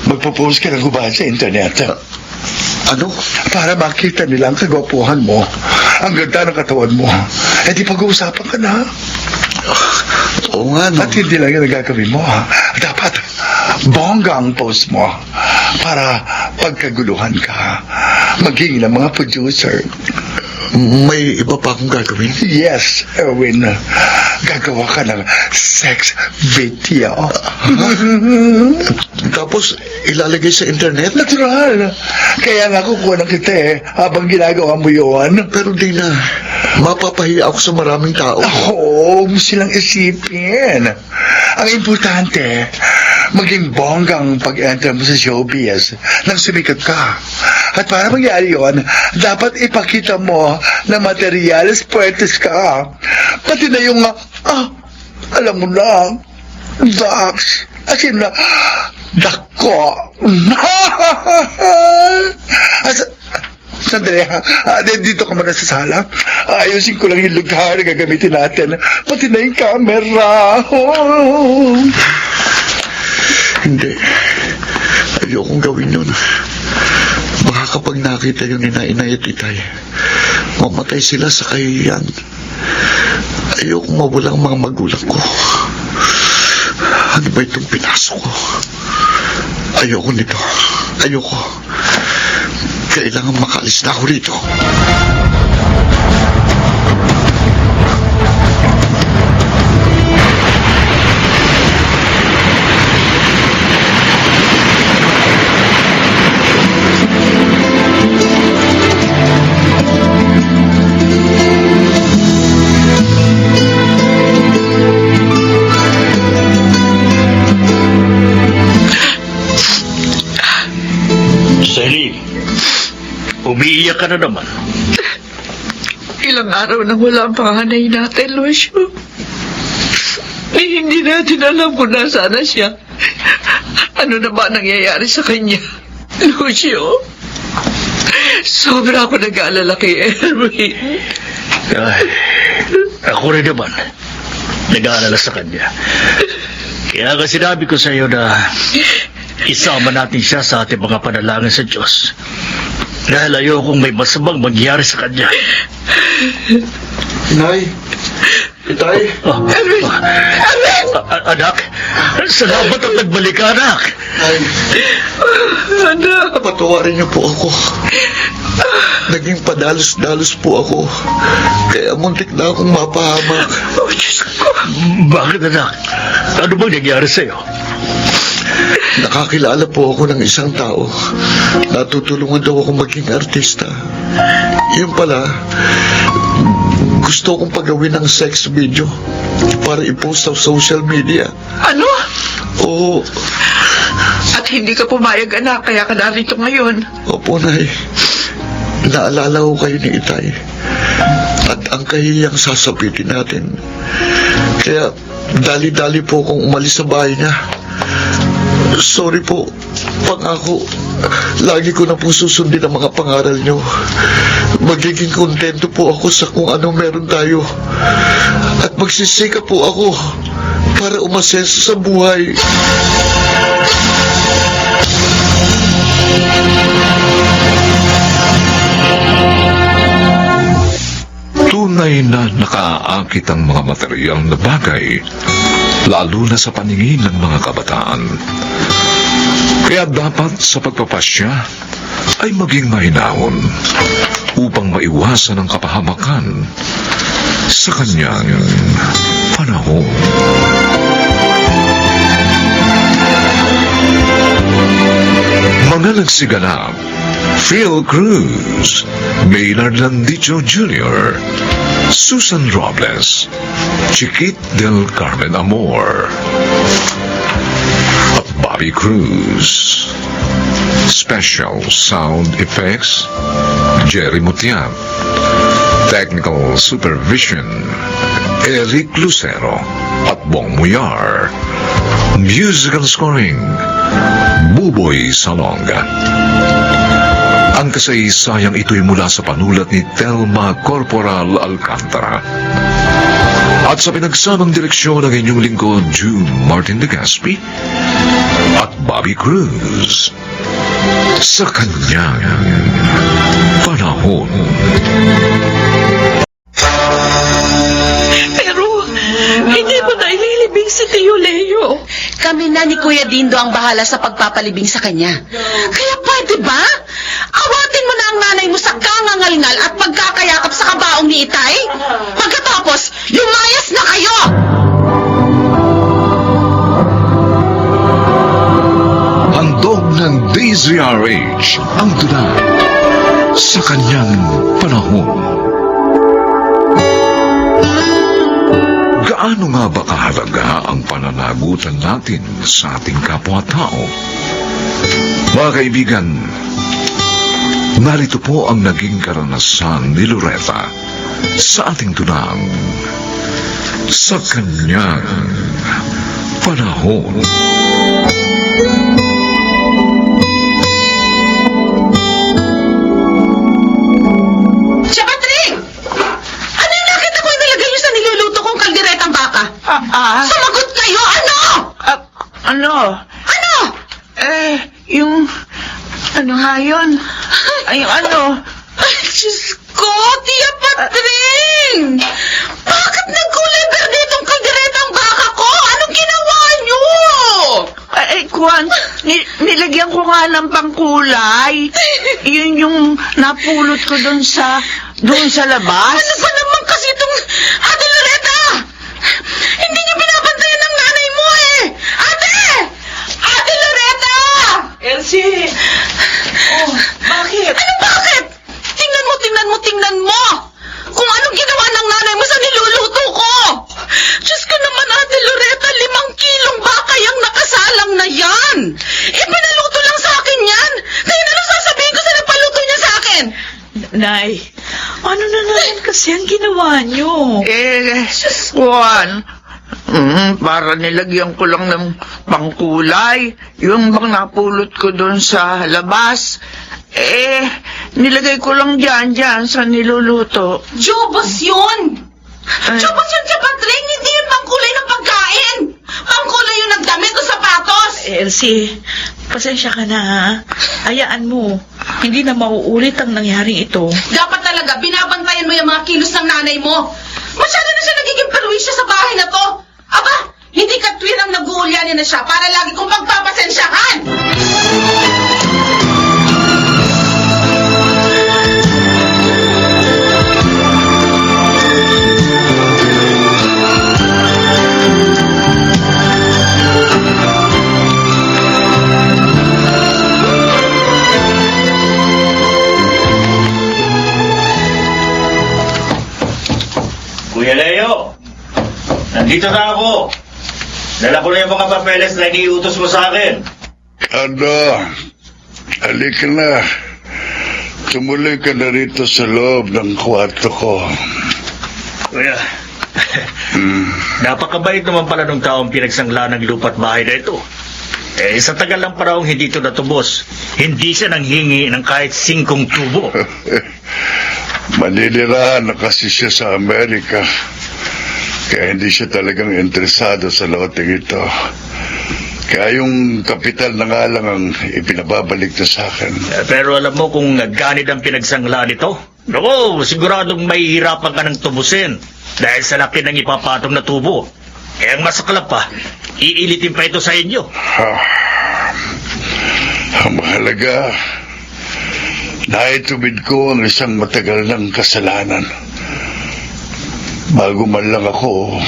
Magpo-post ka ng hubad sa internet. Ano? Para makita nila ang kagwapuhan mo. Ang ganda ng katawan mo. Eh di pag-uusapan ka na. Oo nga, no? At hindi lang yung nagagawin mo. Dapat bongga ang post mo. Para pagkaguluhan ka. Maging ng mga producer. May iba pa akong gagawin? Yes, Erwin. Gagawa ka ng sex video. Tapos, ilalagay sa internet? Natural. Kaya nga kukuha ng kita habang ginagawa mo yun. Pero Dina, mapapahiya ako sa maraming tao. Huwag mo silang isipin. Ang importante, maging bonggang pag-enter mo sa showbiz nang sumikat ka. At para mangyari yun, dapat ipakita mo na materialis puertes ka. Pati na yung, alam mo na, Dax, as in, dako. Sandali ha. Dito ka muna sa sala. Ayusin ko lang yung lugar na gagamitin natin. Pati na yung camera. Oh. Hindi. Ayokong gawin yun. Baka kapag nakita yun ni Inay at Itay, mamatay sila sa kahihiyan. Ayokong mawala ang mga magulang ko. Ano ba itong pinasok ko? Ayoko nito. Ayoko. Kailangan makaalis na ako rito. Celine, umiiyak ka na naman. Ilang araw nang wala ang panganay natin, Lucio. Hindi natin alam kung nasaan na siya. Ano na ba nangyayari sa kanya? Lucio, sobra ako nag-aalala kay Erwin. Ay, ako rin naman. Nag-aalala sa kanya. Kaya nga sinabi ko sa iyo na isama natin siya sa ating mga panalangin sa Diyos. Dahil ayokong may masamang mangyari sa kanya. Inay! Itay! Anak, salamat at nagbalik ka, anak. Ay, Anak, patawarin niyo po ako. Naging padalos-dalos po ako. Kaya muntik na akong mapahamak. oh Diyos ko. Bakit, anak? Ano bang nangyari sa'yo? Nakakilala po ako ng isang tao. Natutulungan daw ako maging artista. Yun pala, gusto kong pagawin ng sex video para i-post sa social media. Ano? Oo, At hindi ka pumayag, anak, kaya ka narito ngayon. opo, Nay. Naalala ko kayo ni Itay. At ang kahiyang sasabitin natin. Kaya dali-dali po akong umalis sa bahay niya. Sorry po. Pangako, lagi ko na pong susundin ang mga pangaral niyo. Magiging kontento po ako sa kung ano meron tayo. At magsisika po ako para umasenso sa buhay. Tunay na nakaaakit ang mga material na bagay, lalo na sa paningin ng mga kabataan. Kaya dapat sa pagpapasya ay maging mahinahon upang maiwasan ang kapahamakan sa kanyang panahon. Mga nagsiganap: Phil Cruz, Maynard Landicho Jr., Susan Robles, Chiquit del Carmen Amor, at Bobby Cruz. Special sound effects, Jerry Mutiap. Technical supervision, Eric Lucero at Bong Muyar. Musical scoring, Buboy Salonga. Ang kasaysayang ito'y mula sa panulat ni Telma Corporal Alcantara. At sa pinagsamang direksyon ng inyong lingkod, June Martin Legaspi at Bobby Cruz. Sa kanyang panahon. Pero, hindi ba na ililibing si Tio Leo? Kami na ni Kuya Dindo ang bahala sa pagpapalibing sa kanya. Kaya pwede ba? Awatin mo na ang nanay mo sa kangangalngal at pagkakayakap sa kabaong ni Itay. Pagkatapos, lumayas na kayo! Handog ng DZRH ang tula sa kanyang panahon. Gaano nga ba kahalaga ang pananagutan natin sa ating kapwa-tao? Mga kaibigan, narito po ang naging karanasan ni Loretta sa ating tunang sa kanyang panahon. ka? Sumagot kayo! Ano? Ano? Ano? Yung... Ano nga yun? Ay, ano? Ay, Diyos ko, Tia Patring! Bakit nagkulay berde itong kaldereta ang baka ko? Anong ginawa niyo? Kwan, nilagyan ko nga ng pangkulay. Yun yung napulot ko doon sa labas. Ano ba naman kasi itong Ate Loretta? Hindi niyo binabantayan ng nanay mo eh! Ate! Ate Loretta! Elsie! Oh, bakit? Ano bakit? Tingnan mo! Kung anong ginawa ng nanay mo sa niluluto ko! Diyos ko naman, Ate Loretta, 5 kilong baka yung nakasalang na yan! Pinaluto lang sa akin yan! Kaya ano sasabihin ko sa napaluto niya sa akin? Nay, ano na naman kasi ang ginawa niyo? Kwan, para nilagyan ko lang ng pangkulay. Yung bang napulot ko doon sa labas. Nilagay ko lang dyan sa niluluto. Jobos yun! Jobos yun, Tia Patring! Hindi yun pangkulay ng pagkain! Pangkulay yung nagdamit o sapatos! Elsie, pasensya ka na ha. Hayaan mo. Hindi na mauulit ang nangyaring ito. Dapat talaga, binabantayan mo yung mga kilos ng nanay mo. Masyado na siya nagiging perwisya sa bahay na to. Aba, hindi ka tuwin ang nag-uulyanin na siya para lagi kong pagpapasensyahan. Kuya Leo, nandito na ako. Dala ko na yung mga papeles na iniutos mo sa akin. Ano? Halika na. Tumuloy ka na rito sa loob ng kwarto ko. Kuya, napakabait naman pala ng taong pinagsangla ng lupa't bahay na ito. Sa tagal lang paraong hindi ito natubos, hindi siya nanghingi ng kahit 5 tubo. Maninirahan na kasi siya sa Amerika. Kaya hindi siya talagang interesado sa loting ito. Kaya yung kapital na nga lang ang ipinababalik na sa akin. Pero alam mo kung ganit ang pinagsangla nito? Naku, siguradong mahihirapan ka ng tubusin dahil sa laki ng ipapatong na tubo. Ang masaklap pa, iilitin pa ito sa inyo. Ang mahalaga, naitubid ko ang isang matagal ng kasalanan. Bago man lang ako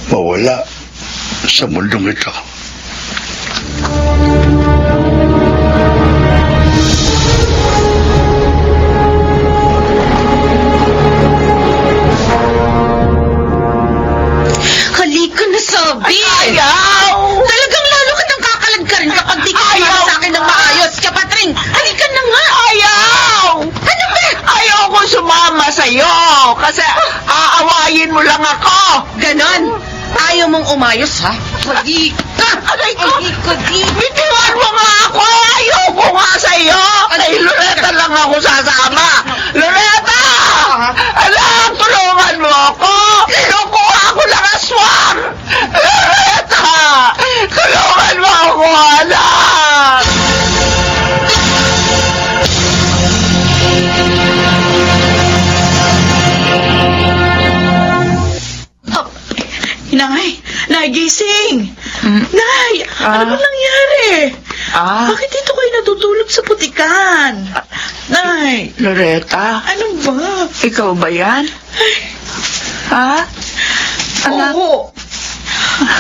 mawala sa mundong ito. Halika na, sabi! Ayaw! Talagang lalo kitang kakalagkarin kapag di ka sumama sa akin ng maayos, Tia Patring! Halika na nga! Ayaw! Ano ba? Ayaw ko sumama sa'yo kasi aawayin mo lang ako. Ganon? Ayaw mong umayos, ha? Halika! Aray ko! Bitiwan mo nga ako! Ayaw ko nga sa'yo! Kay Loretta lang ako sasama! Loretta! Alam, tulungan mo ako! Kinukuha ako ng aswang! Loretta! Tulungan mo ako, anak! Nay, gising! Nay, ano ba nangyari? Bakit dito kayo natutulog sa putikan? Nay, Loretta? ano ba? Ikaw ba yan? Ha? Anak? Oo.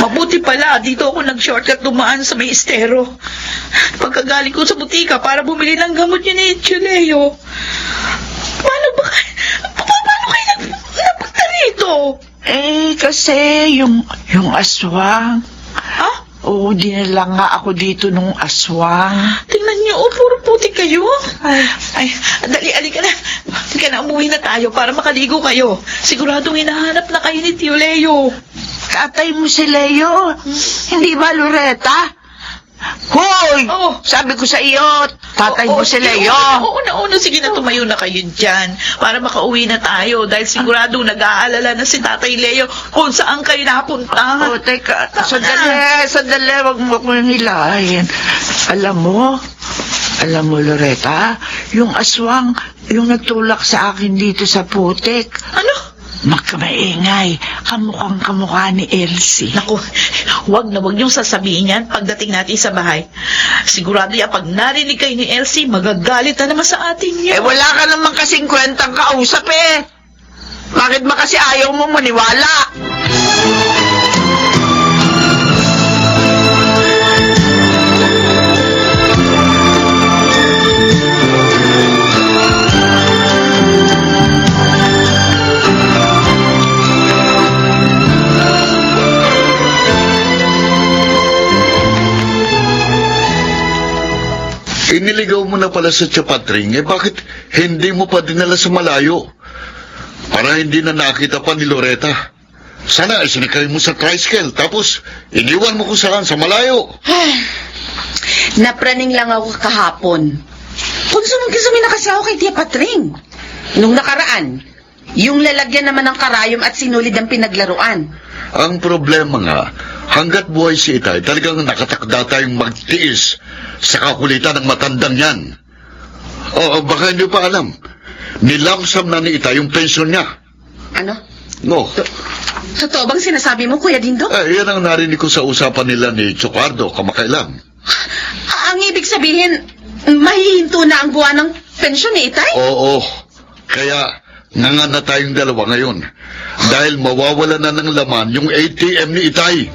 Mabuti pala, dito ako nag-shortcut dumaan sa may estero. Pagkagaling ko sa butika para bumili ng gamot niya ni Chuleo. Paano kayo napunta rito? Kasi yung aswang. Ha? Oo, dinala nga ako dito nung aswang. Tingnan niyo, puro puti kayo. Ay, dali, alika na. Halika na, umuwi na tayo para makaligo kayo. Siguradong hinahanap na kayo ni Tio Leo. Katay mo si Leo. Hindi ba, Loretta? Hoy! Oh. Sabi ko sa iyo, tatay mo si Leo. Oo na. Sige na, tumayo na kayo dyan. Para makauwi na tayo. Dahil sigurado nag-aalala na si Tatay Leo kung saan kayo napunta. Oh, teka. Sandali. Wag mo akong hilahin. Alam mo, Loretta, yung aswang, yung nagtulak sa akin dito sa putik. Ano? Magkamaingay. Kamukha ni Elsie. Naku, wag niyong sasabihin yan pagdating natin sa bahay. Sigurado yan, pag narinig kayo ni Elsie, magagalit na naman sa atin yan. Wala ka naman kasing kwentang kausap eh. Bakit ba kasi ayaw mo maniwala? Iniligaw mo na pala sa Chapatring, bakit hindi mo pa dinala sa malayo? Para hindi na nakita pa ni Loretta. Sana isinikay mo sa tricycle, tapos iniwan mo kung saan, sa malayo. Napraning lang ako kahapon. Consuming na kasi ako kay Tia Patring. Nung nakaraan, yung lalagyan naman ng karayom at sinulid ang pinaglaruan. Ang problema nga, hanggat buhay si Itay, talagang nakatakda tayong magtiis sa kakulitan ng matandang yan. O baka hindi pa alam, nilamsam na ni Itay yung pensyon niya. Ano? No. Totoo bang sinasabi mo, Kuya Dindo? Yan ang narinig ko sa usapan nila ni Chocardo kamakailan. Ang ibig sabihin, mahihinto na ang buwan ng pensyon ni Itay? Oo. Kaya nangan na tayong dalawa ngayon. Dahil mawawala na ng laman yung ATM ni Itay.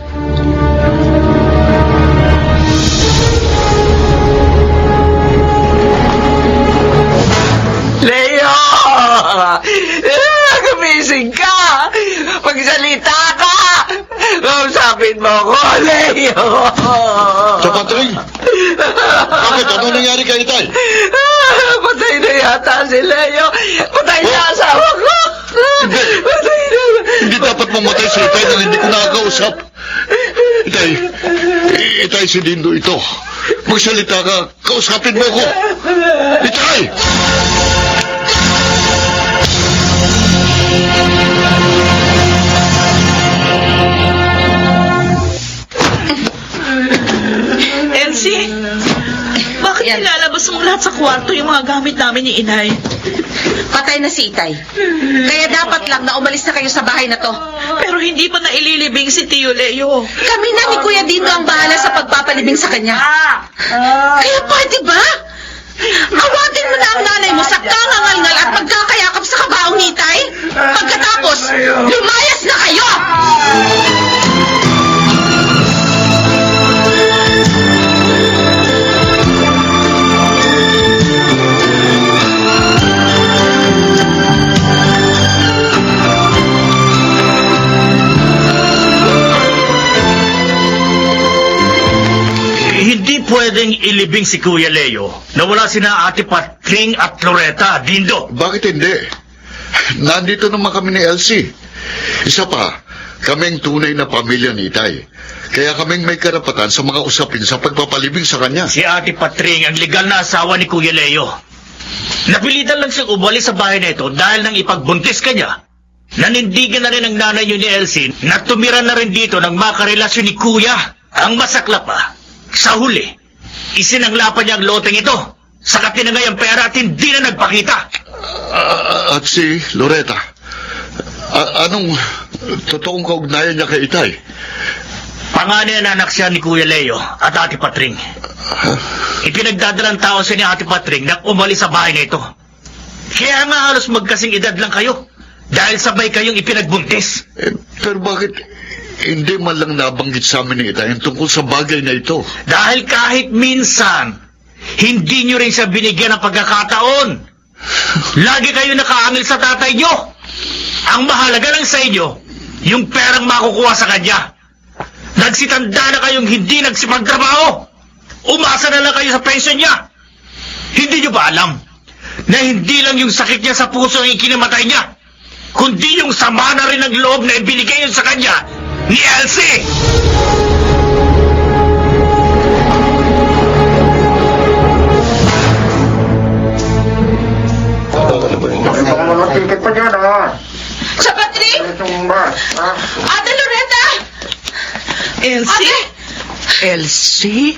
Leo! Gumising ka! Magsalita ka! Kausapin mo ako, Leo! Chapatring! Bakit? Ano nangyari kay Itay? Patay na yata si Leo! Patay na asawa ko! Patay na! Hindi dapat mamatay si Itay nang hindi ko nakakausap. Itay, si Dindo ito. Magsalita ka, kausapin mo ako. Itay! Elsie, bakit nilalabas mo lahat sa kwarto yung mga gamit namin ni Inay? Patay na si Itay. Kaya dapat lang na umalis na kayo sa bahay na to. Pero hindi pa naililibing si Tio Leo. Kami na ni Kuya Dindo ang bahala sa pagpapalibing sa kanya. Kaya pwede ba? Awatin mo na ang nanay mo sa kangangalngal at pagkakayakap sa kabaong ni Itay. Pagkatapos, lumayas na kayo! Hindi pwedeng ilibing si Kuya Leo na wala sina Ate Patring at Loretta, Dindo. Bakit hindi? Nandito naman kami ni Elsie. Isa pa, kaming tunay na pamilya ni Itay. Kaya kaming may karapatan sa mga usapin sa pagpapalibing sa kanya. Si Ate Patring ang legal na asawa ni Kuya Leo. Napilitan lang siyang umalis sa bahay na ito dahil nang ipagbuntis kanya. Nanindigan na rin ang nanay niyo ni Elsie na tumira na rin dito ng makarelasyon ni Kuya. Ang masakla pa, sa huli, isinangla pa niya ang loteng ito. Sa tinangay ang pera at hindi na nagpakita. At si Loretta, anong totoong kaugnayan niya kay Itay? Panganay na anak siya ni Kuya Leo at Ate Patring. Ipinagdadalang tao siya ni Ate Patring na umalis sa bahay na ito. Kaya nga halos magkasing edad lang kayo dahil sabay kayong ipinagbuntis. Pero bakit hindi man lang nabanggit sa amin ni Itay tungkol sa bagay na ito? Dahil kahit minsan, hindi nyo rin siya binigyan ng pagkakataon. Lagi kayo nakaangil sa tatay nyo. Ang mahalaga lang sa inyo, yung perang makukuha sa kanya. Nagsitanda na kayong hindi nagsipagtrabaho. Umasa na lang kayo sa pensyon niya. Hindi nyo ba alam na hindi lang yung sakit niya sa puso ang ikinamatay niya, kundi yung sama na rin ng loob na ibinigay yun sa kanya ni Elsie? Ticket pa dyan, ha? Siya, Patrick! Itong bus, ha? Ate Loretta! Elsie? Elsie?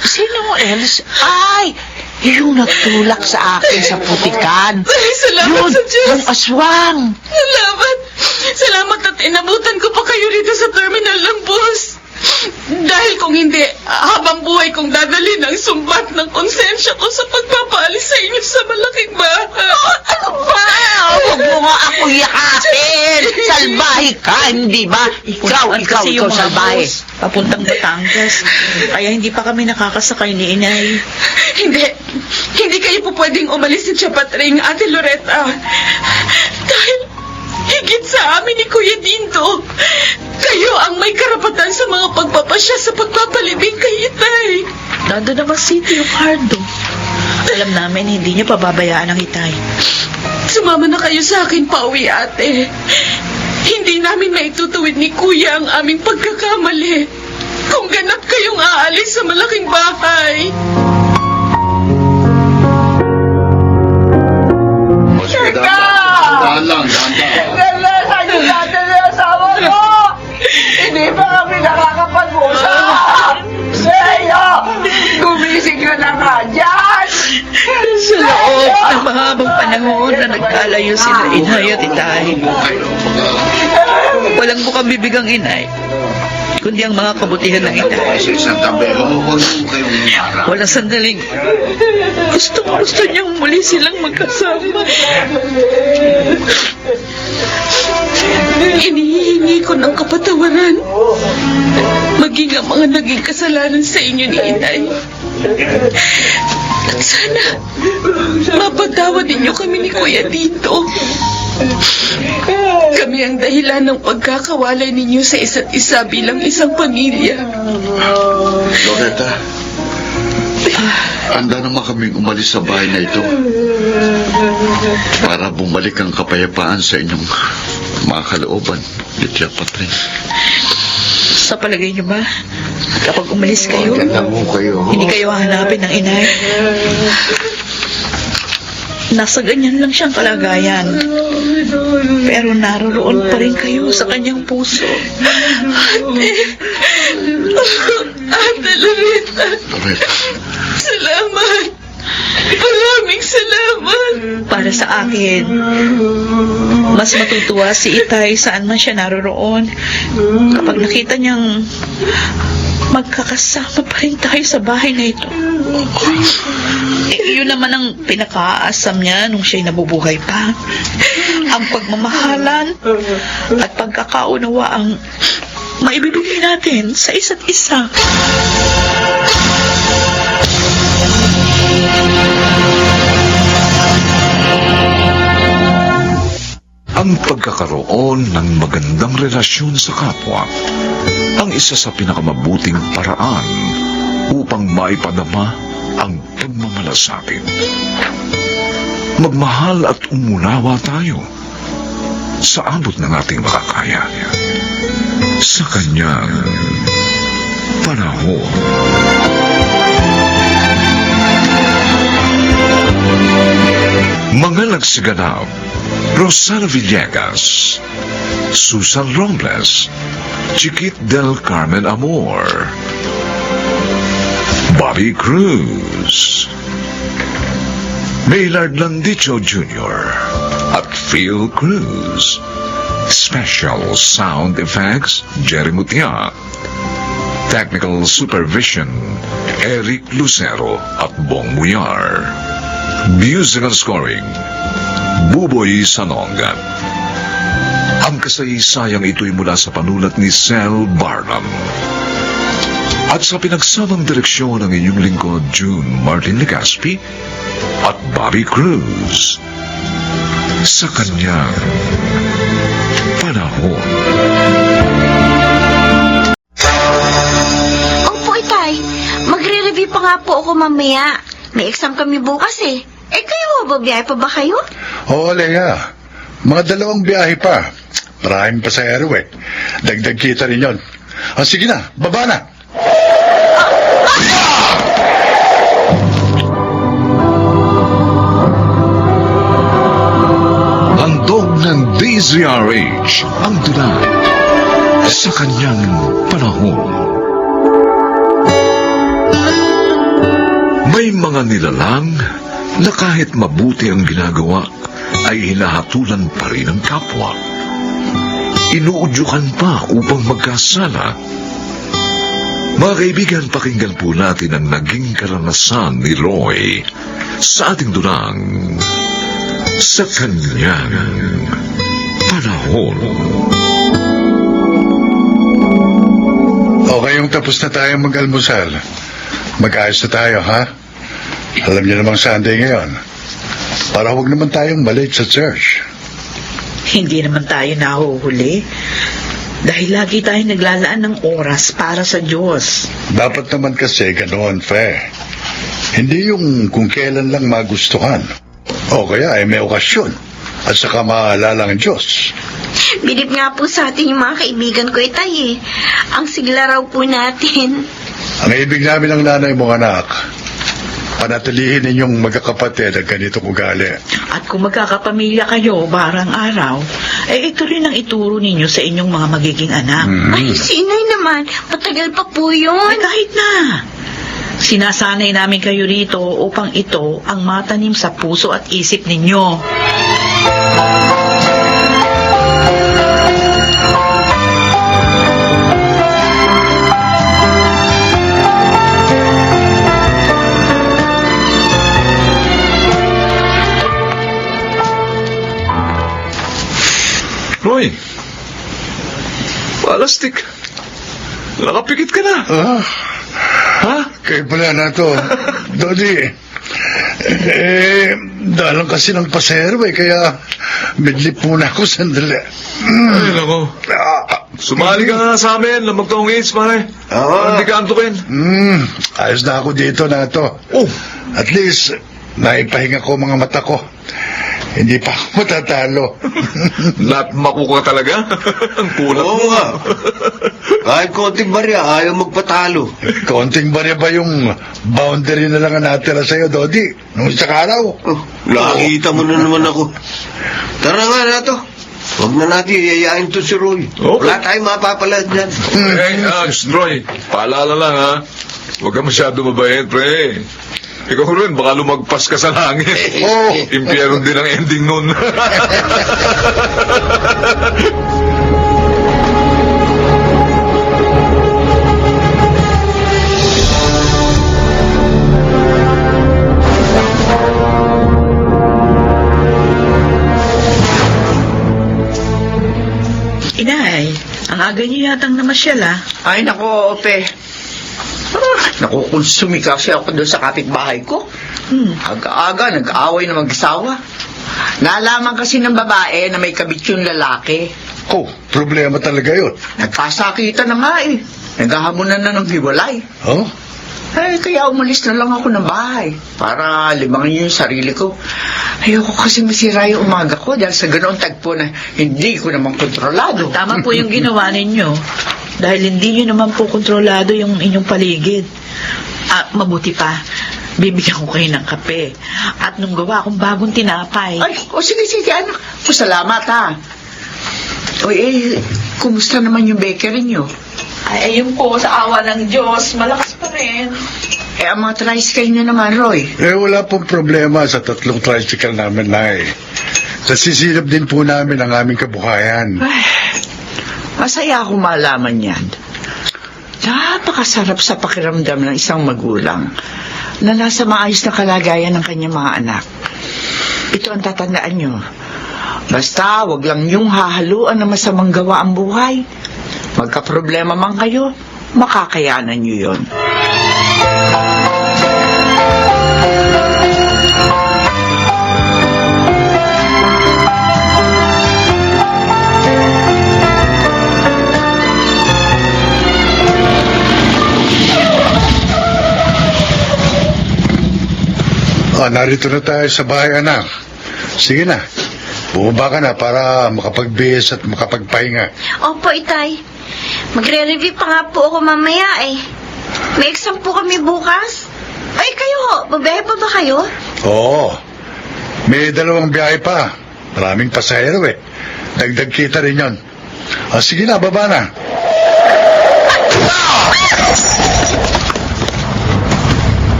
Sino Elsie? Ay, yung nagtulak sa akin sa putikan. Ay, salamat Yun, sa Diyos! yung aswang. Salamat! Salamat at inabutan ko pa kayo rito sa terminal ng bus. Dahil kung hindi, habang buhay kong dadalhin ang sumbat ng konsensya ko sa pagpapaalis sa inyo sa malaking bahay. Ano ba? Huwag mo nga ako yakapin. Salbahe ka, hindi ba? Ikaw Kasi yung mga salbahe. bus, papuntang Batangas. Kaya hindi pa kami nakakasakay ni Inay. Hindi kayo po pwedeng umalis ni Chapatring, Ate Loretta. Dahil higit sa amin ni Kuya Dinto, kayo ang may karapatan sa mga pagpapasya sa pagpapalibing kay Itay. Nandun naman si Tio Cardo. Alam namin hindi niya pababayaan ang Itay. Sumama na kayo sa akin pauwi, ate. Hindi namin maitutuwid ni Kuya ang aming pagkakamali. Kung ganap kayong aalis sa malaking bahay. Dahan lang. Hindi pa kami nakakapag-usap. Seyo, gumising ka na nga dyan. Sa loob ng mahabang panahon na nagkalayo sila Inay at Itay. Walang bukang bibigang Inay, kundi ang mga kabutihan ng Itay. Isang tabi, huwag kayong harap. Walang sandaling gusto niyang muli silang magkasama. Inihingi ko ng kapatawaran. Maging ang mga naging kasalanan sa inyo ni Itay. At sana, mapatawad ninyo kami ni Kuya Dito. Kami ang dahilan ng pagkakawalay ninyo sa isa't isa bilang isang pamilya. Loretta, handa naman kaming umalis sa bahay na ito para bumalik ang kapayapaan sa inyong mga kalooban, Lydia Patring. Sa palagay niyo ba, kapag umalis kayo, Ganda mo kayo. hindi kayo hahanapin ng Inay? Nasa ganyan lang siyang kalagayan. Pero naroroon pa rin kayo sa kanyang puso. Ate Loretta, Loretta, salamat. Maraming salamat. Para sa akin, mas matutuwa si Itay saan man siya naroroon kapag nakita niyang magkakasama pa rin tayo sa bahay na ito. Yun naman ang pinakaasam niya nung siya'y nabubuhay pa. Ang pagmamahalan at pagkakaunawa ang maibibigay natin sa isa't isa. Ang pagkakaroon ng magandang relasyon sa kapwa ang isa sa pinakamabuting paraan upang maipadama ang pagmamalasakit. Magmahal at umunawa tayo sa abot ng ating makakaya sa kanyang panahon. Mga nagsiganap: Rosana Villegas, Susan Robles, Chiquit del Carmen Amor, Bobby Cruz, Maynard Landicho Jr. at Phil Cruz. Special sound effects, Jerry Mutia. Technical supervision, Eric Lucero at Bong Muyar. Musical scoring, Buboy Sanonga. Ang kasaysayang ito'y mula sa panulat ni Sel Barnum. At sa pinagsamang direksyon ng inyong lingkod, June Martin Legaspi at Bobby Cruz. Sa kanyang panahon. Opo, Itay. Magre-review pa nga po ako mamaya. May exam kami bukas eh. Eh, kayo babiyahe pa ba kayo? Oo, Lea. Mga 2 biyahe pa. Maraming pasahero eh. Dagdag kita rin yun. Sige na, baba na. DZRH ang dulang sa kanyang panahon. May mga nilalang na kahit mabuti ang ginagawa ay hinahatulan pa rin ng kapwa. Inuudyukan pa upang magkasala. Mga kaibigan, pakinggan po natin ang naging karanasan ni Roy sa ating dulang sa kanyang panahon. Okay, yung tapos na tayo mag-almusal. Mag-ayos na tayo, ha? Alam niyo namang Sunday ngayon. Para huwag naman tayong malate sa church. Hindi naman tayo nahuhuli. Dahil lagi tayo naglalaan ng oras para sa Diyos. Dapat naman kasi ganoon, Fe. Hindi yung kung kailan lang magustuhan. O kaya ay may okasyon. At saka maalala ng Diyos. Bilib nga po sa atin yung mga kaibigan ko, Itay, eh. Ang sigla raw po natin. Ang ibig namin ng nanay mong anak, panatilihin ninyong magkakapatid ang ganitong ugali. At kung magkakapamilya kayo barang araw, ito rin ang ituro ninyo sa inyong mga magiging anak. Ay, si Inay naman. Matagal pa po yun. Kahit na. Sinasanay namin kayo rito upang ito ang matanim sa puso at isip ninyo. Roy, palastik. Nakapikit ka na. Ha? Kayo pala na to. Dodi, dalang kasi ng pasahero kaya midlip muna ako sandali. Ay, nako. Sumali ka nga sa amin na magtongits, pare. Hindi ka antukin. Ayos na ako dito na to. Oh. At least, naipahinga ko mga mata ko. Hindi pa ako matatalo. Natmaku ka talaga? Ang kulat mo. Oo nga. Kahit konting barya, ayaw magpatalo. Konting ba ba yung boundary na lang ang natira sa'yo, Dodi? Nung isang araw. Oh, nakikita mo na naman ako. Tara nga na to. Huwag na natin yayain to si Roy. Okay. Wala tayong mapapalad dyan. Roy, paalala lang ha. Huwag ka masyado mabait, pre. Ikaw rin, baka lumagpas ka sa langit. Oh. Impyerno din ang ending nun. Inay, ang aga niyo yatang namasyal, ah. Ay, nako, Ope. Nakukonsumi kasi ako doon sa kapitbahay ko. Aga-aga, nag-aaway na mag-asawa. Nalaman kasi ng babae na may kabit yung lalaki. Oh, problema talaga yun. Nagkasakitan na nga eh. Naghahamunan na ng hiwalay. Oh? Eh, kaya umalis na lang ako ng bahay para libangin yung sarili ko. Ayoko kasi masira yung umaga ko dahil sa ganoong tagpo na hindi ko naman kontrolado. Tama po yung ginawa ninyo. Dahil hindi nyo naman po kontrolado yung inyong paligid. Mabuti pa, bibigyan ko kayo ng kape. At nung gawa akong bagong tinapay. Ay, sige, anak. Salamat, ha. Uy, kumusta naman yung bakery nyo? Ay, ayun po, sa awa ng Diyos, malakas pa rin. Ang mga tricycle nyo naman, Roy. Wala pong problema sa 3 tricycle namin, Nay. Nasisilap din po namin ang aming kabuhayan. Ay, masaya ako malaman yan. Napakasarap sa pakiramdam ng isang magulang na nasa maayos na kalagayan ng kanyang mga anak. Ito ang tatandaan nyo. Basta, wag lang yung hahaluan na masamang gawa ang buhay. Magka-problema man kayo, makakayanan nyo yun. Narito na tayo sa bahay, anak. Sige na. Bumaba ka na para makapagbihis at makapagpahinga. Opo, Itay. Magre-review pa nga po ako mamaya, eh. May exam po kami bukas. Ay, kayo, babae pa ba kayo? Oo. May 2 biyahe pa. Maraming pasahero, Dagdag kita rin yun. O, sige na, baba na.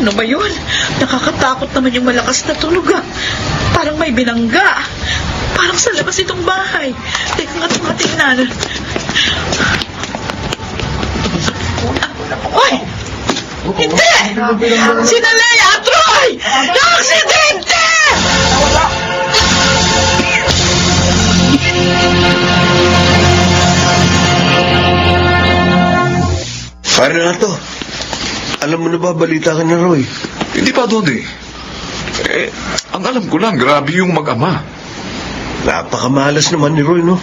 Ano ba yun? Nakakatakot naman yung malakas na tunog ah. Parang may binangga. Parang sa labas itong bahay. Teka nga tingnan. Oy! Hindi! Sina Lea at Troy! Na-aksidente! Pare na to. Alam mo na ba, balita ka na, Roy? Hindi pa, Dodi. Ang alam ko lang, grabe yung mag-ama. Napakamalas naman ni Roy, no?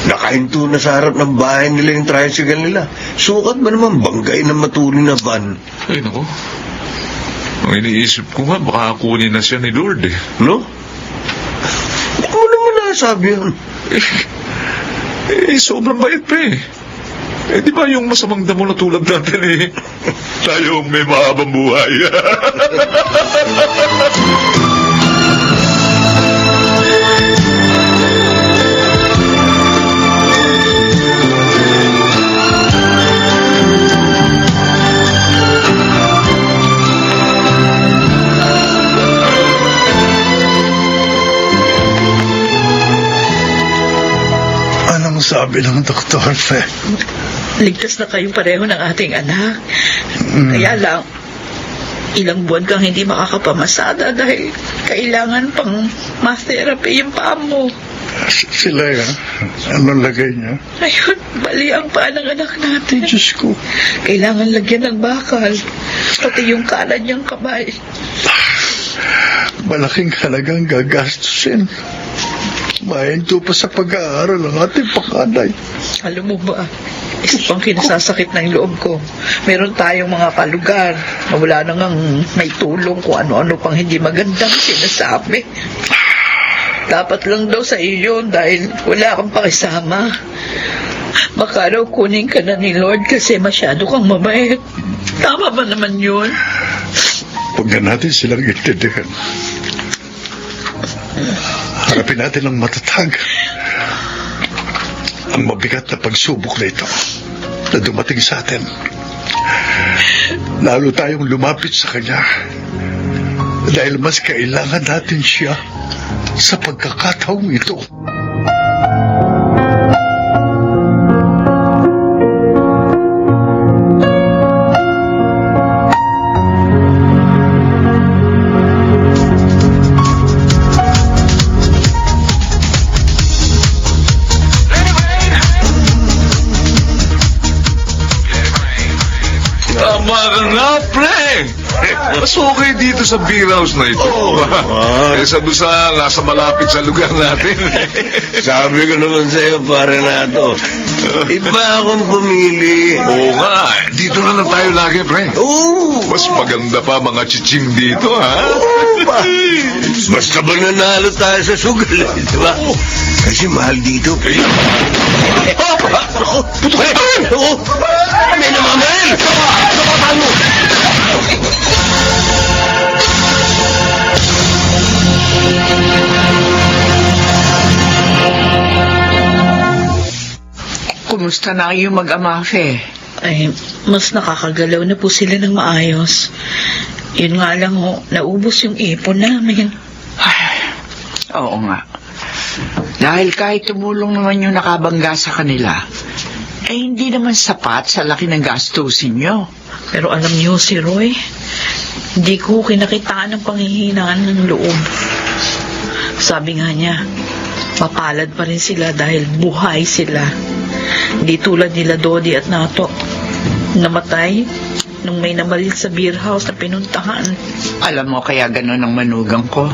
Nakahinto na sa harap ng bahay nila yung tricycle nila. Sukat ba naman banggay ng matuloy na van? Ay, naku. Ang iniisip ko nga, baka kunin na siya ni Lord eh. No? Ba't mo naman nasabi yun? Sobrang bait pa eh. Di ba yung masamang damo na tulad natin eh? Tayo may mahabang buhay. Anong sabi ng doktor, Fe? Ligtas na kayong pareho ng ating anak. Kaya lang, ilang buwan kang hindi makakapamasada dahil kailangan pang math therapy yung paa mo. Sila yan. Anong lagay niya? Ayun, bali ang paa ng anak natin. Diyos ko. Kailangan lagyan ng bakal. Pati yung kanan niyang kamay. Malaking halagang gagastusin. Mahinto pa sa pag-aaral ang ating panganay. Alam mo ba, isa pang kinasasakit ng loob ko. Meron tayong mga kalugar na wala na ngang may tulong kung ano-ano pang hindi magandang sinasabi. Dapat lang daw sa iyo dahil wala kang pakisama. Baka raw kunin ka na ni Lord kasi masyado kang mabait. Tama ba naman yun? Huwag na natin silang intindihan. Harapin natin ang matatag. Ang mabigat na pagsubok na ito na dumating sa atin. Lalo tayong lumapit sa Kanya dahil mas kailangan natin siya sa pagkakataong ito. Tama ka nga, pre. Mas okay dito sa beer house na ito. Kaysa doon nasa malapit sa lugar natin. Sabi ko naman sa'yo, pare na to. Iba akong pumili. Oo nga, dito na lang tayo lagi, pre. Oo. Mas maganda pa mga chiching dito, ha? Basta ba nanalo tayo sa sugal, di ba? Kasi mahal dito. May namamayan! Kapatan mo! Kumusta na kayo mag-ama, Fe? Ay, mas nakakagalaw na po sila ng maayos. Yun nga lang ho, naubos yung ipon namin. Ay, oo nga. Dahil kahit tumulong naman yung nakabangga sa kanila, eh hindi naman sapat sa laki ng gastusin nyo. Pero alam niyo si Roy, hindi ko kinakitaan ng panghihinaan ng loob. Sabi nga niya, mapalad pa rin sila dahil buhay sila. Hindi tulad nila Dodi at Nato. Namatay nung may namaril sa beer house na pinuntahan. Alam mo kaya ganun ang manugang ko?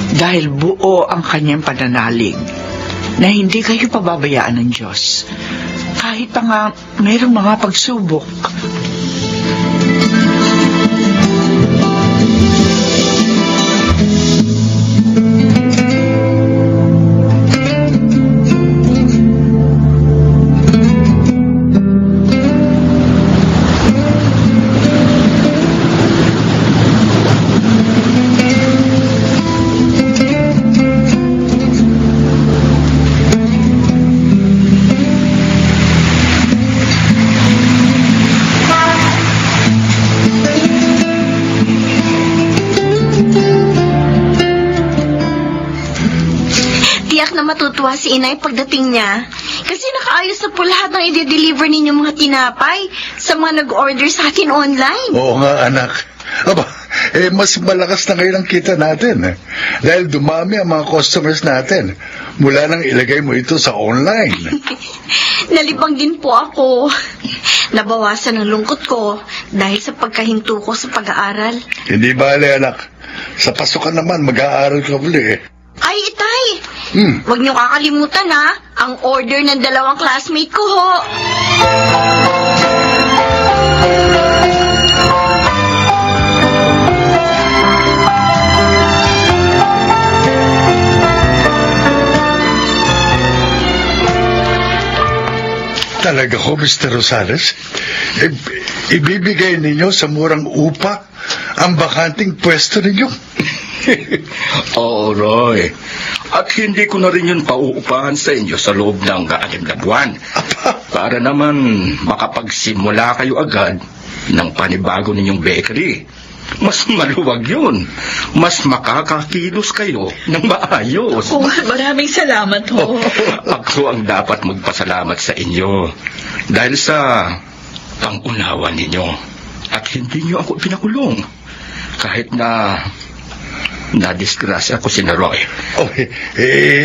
Dahil buo ang kanyang pananalig na hindi kayo pababayaan ng Diyos. Kahit pa nga mayroong mga pagsubok. na matutuwa si inay pagdating niya. Kasi nakaayos na po lahat ng i-deliver ninyo mga tinapay sa mga nag-order sa atin online. Oo nga, anak. Aba, mas malakas na ngayon ang kita natin. Dahil dumami ang mga customers natin. Mula nang ilagay mo ito sa online. Nalibang din po ako. Nabawasan ang lungkot ko dahil sa pagkahinto ko sa pag-aaral. Hindi bale, anak. Sa pasukan naman, mag-aaral ka uli. Ay, itay! Hmm. Huwag niyo kakalimutan ha, ang order ng 2 classmate ko ho. Talaga ko, Mr. Rosales? Ibibigay ninyo sa murang upa ang bakanting pwesto ninyo? Oo, Roy. At hindi ko na rin yun pauupahan sa inyo sa loob ng 6 na buwan. Para naman makapagsimula kayo agad ng panibago ninyong bakery. Mas maluwag yun. Mas makakakilos kayo ng maayos. Oh, maraming salamat ho. Ako ang dapat magpasalamat sa inyo. Dahil sa pangunawa ninyo. At hindi nyo ako pinakulong. Kahit na nadisgrasya ko si Roy.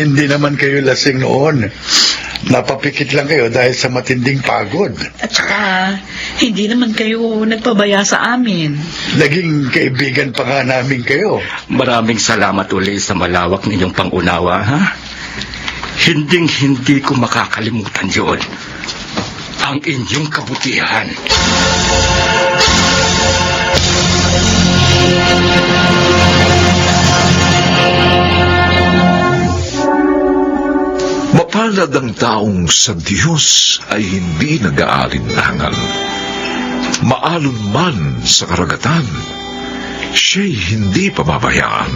Hindi naman kayo lasing noon. Napapikit lang kayo dahil sa matinding pagod. At saka, hindi naman kayo nagpabaya sa amin. Naging kaibigan pa nga namin kayo. Maraming salamat ulit sa malawak ninyong pangunawa, ha? Hinding-hindi ko makakalimutan yun. Ang inyong kabutihan. Mapalad ang taong sa Diyos ay hindi nag-aalinlangan. Maalon man sa karagatan, siya'y hindi pababayaan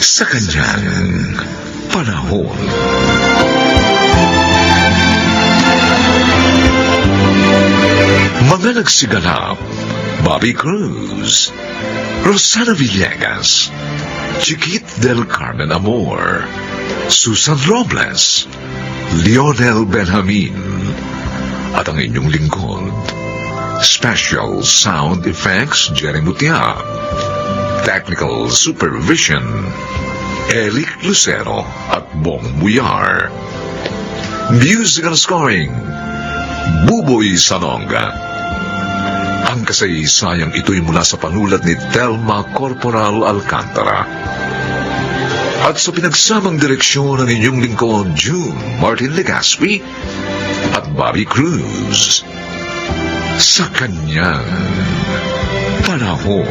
sa kanyang panahon. Mga nagsiganap: Bobby Cruz, Rosana Villegas, Chiquit del Carmen Amor, Susan Robles, Lionel Benjamin, at ang inyong lingkod, Special Sound Effects, Jerry Mutia, Technical Supervision, Eric Lucero at Bong Muyar. Musical Scoring, Buboy Sanonga. Ang kasaysayang ito'y mula sa panulat ni Telma Corporal Alcantara. At sa pinagsamang direksyon ng inyong lingkod, June Martin Legaspi at Bobby Cruz. Sa kanyang panahon.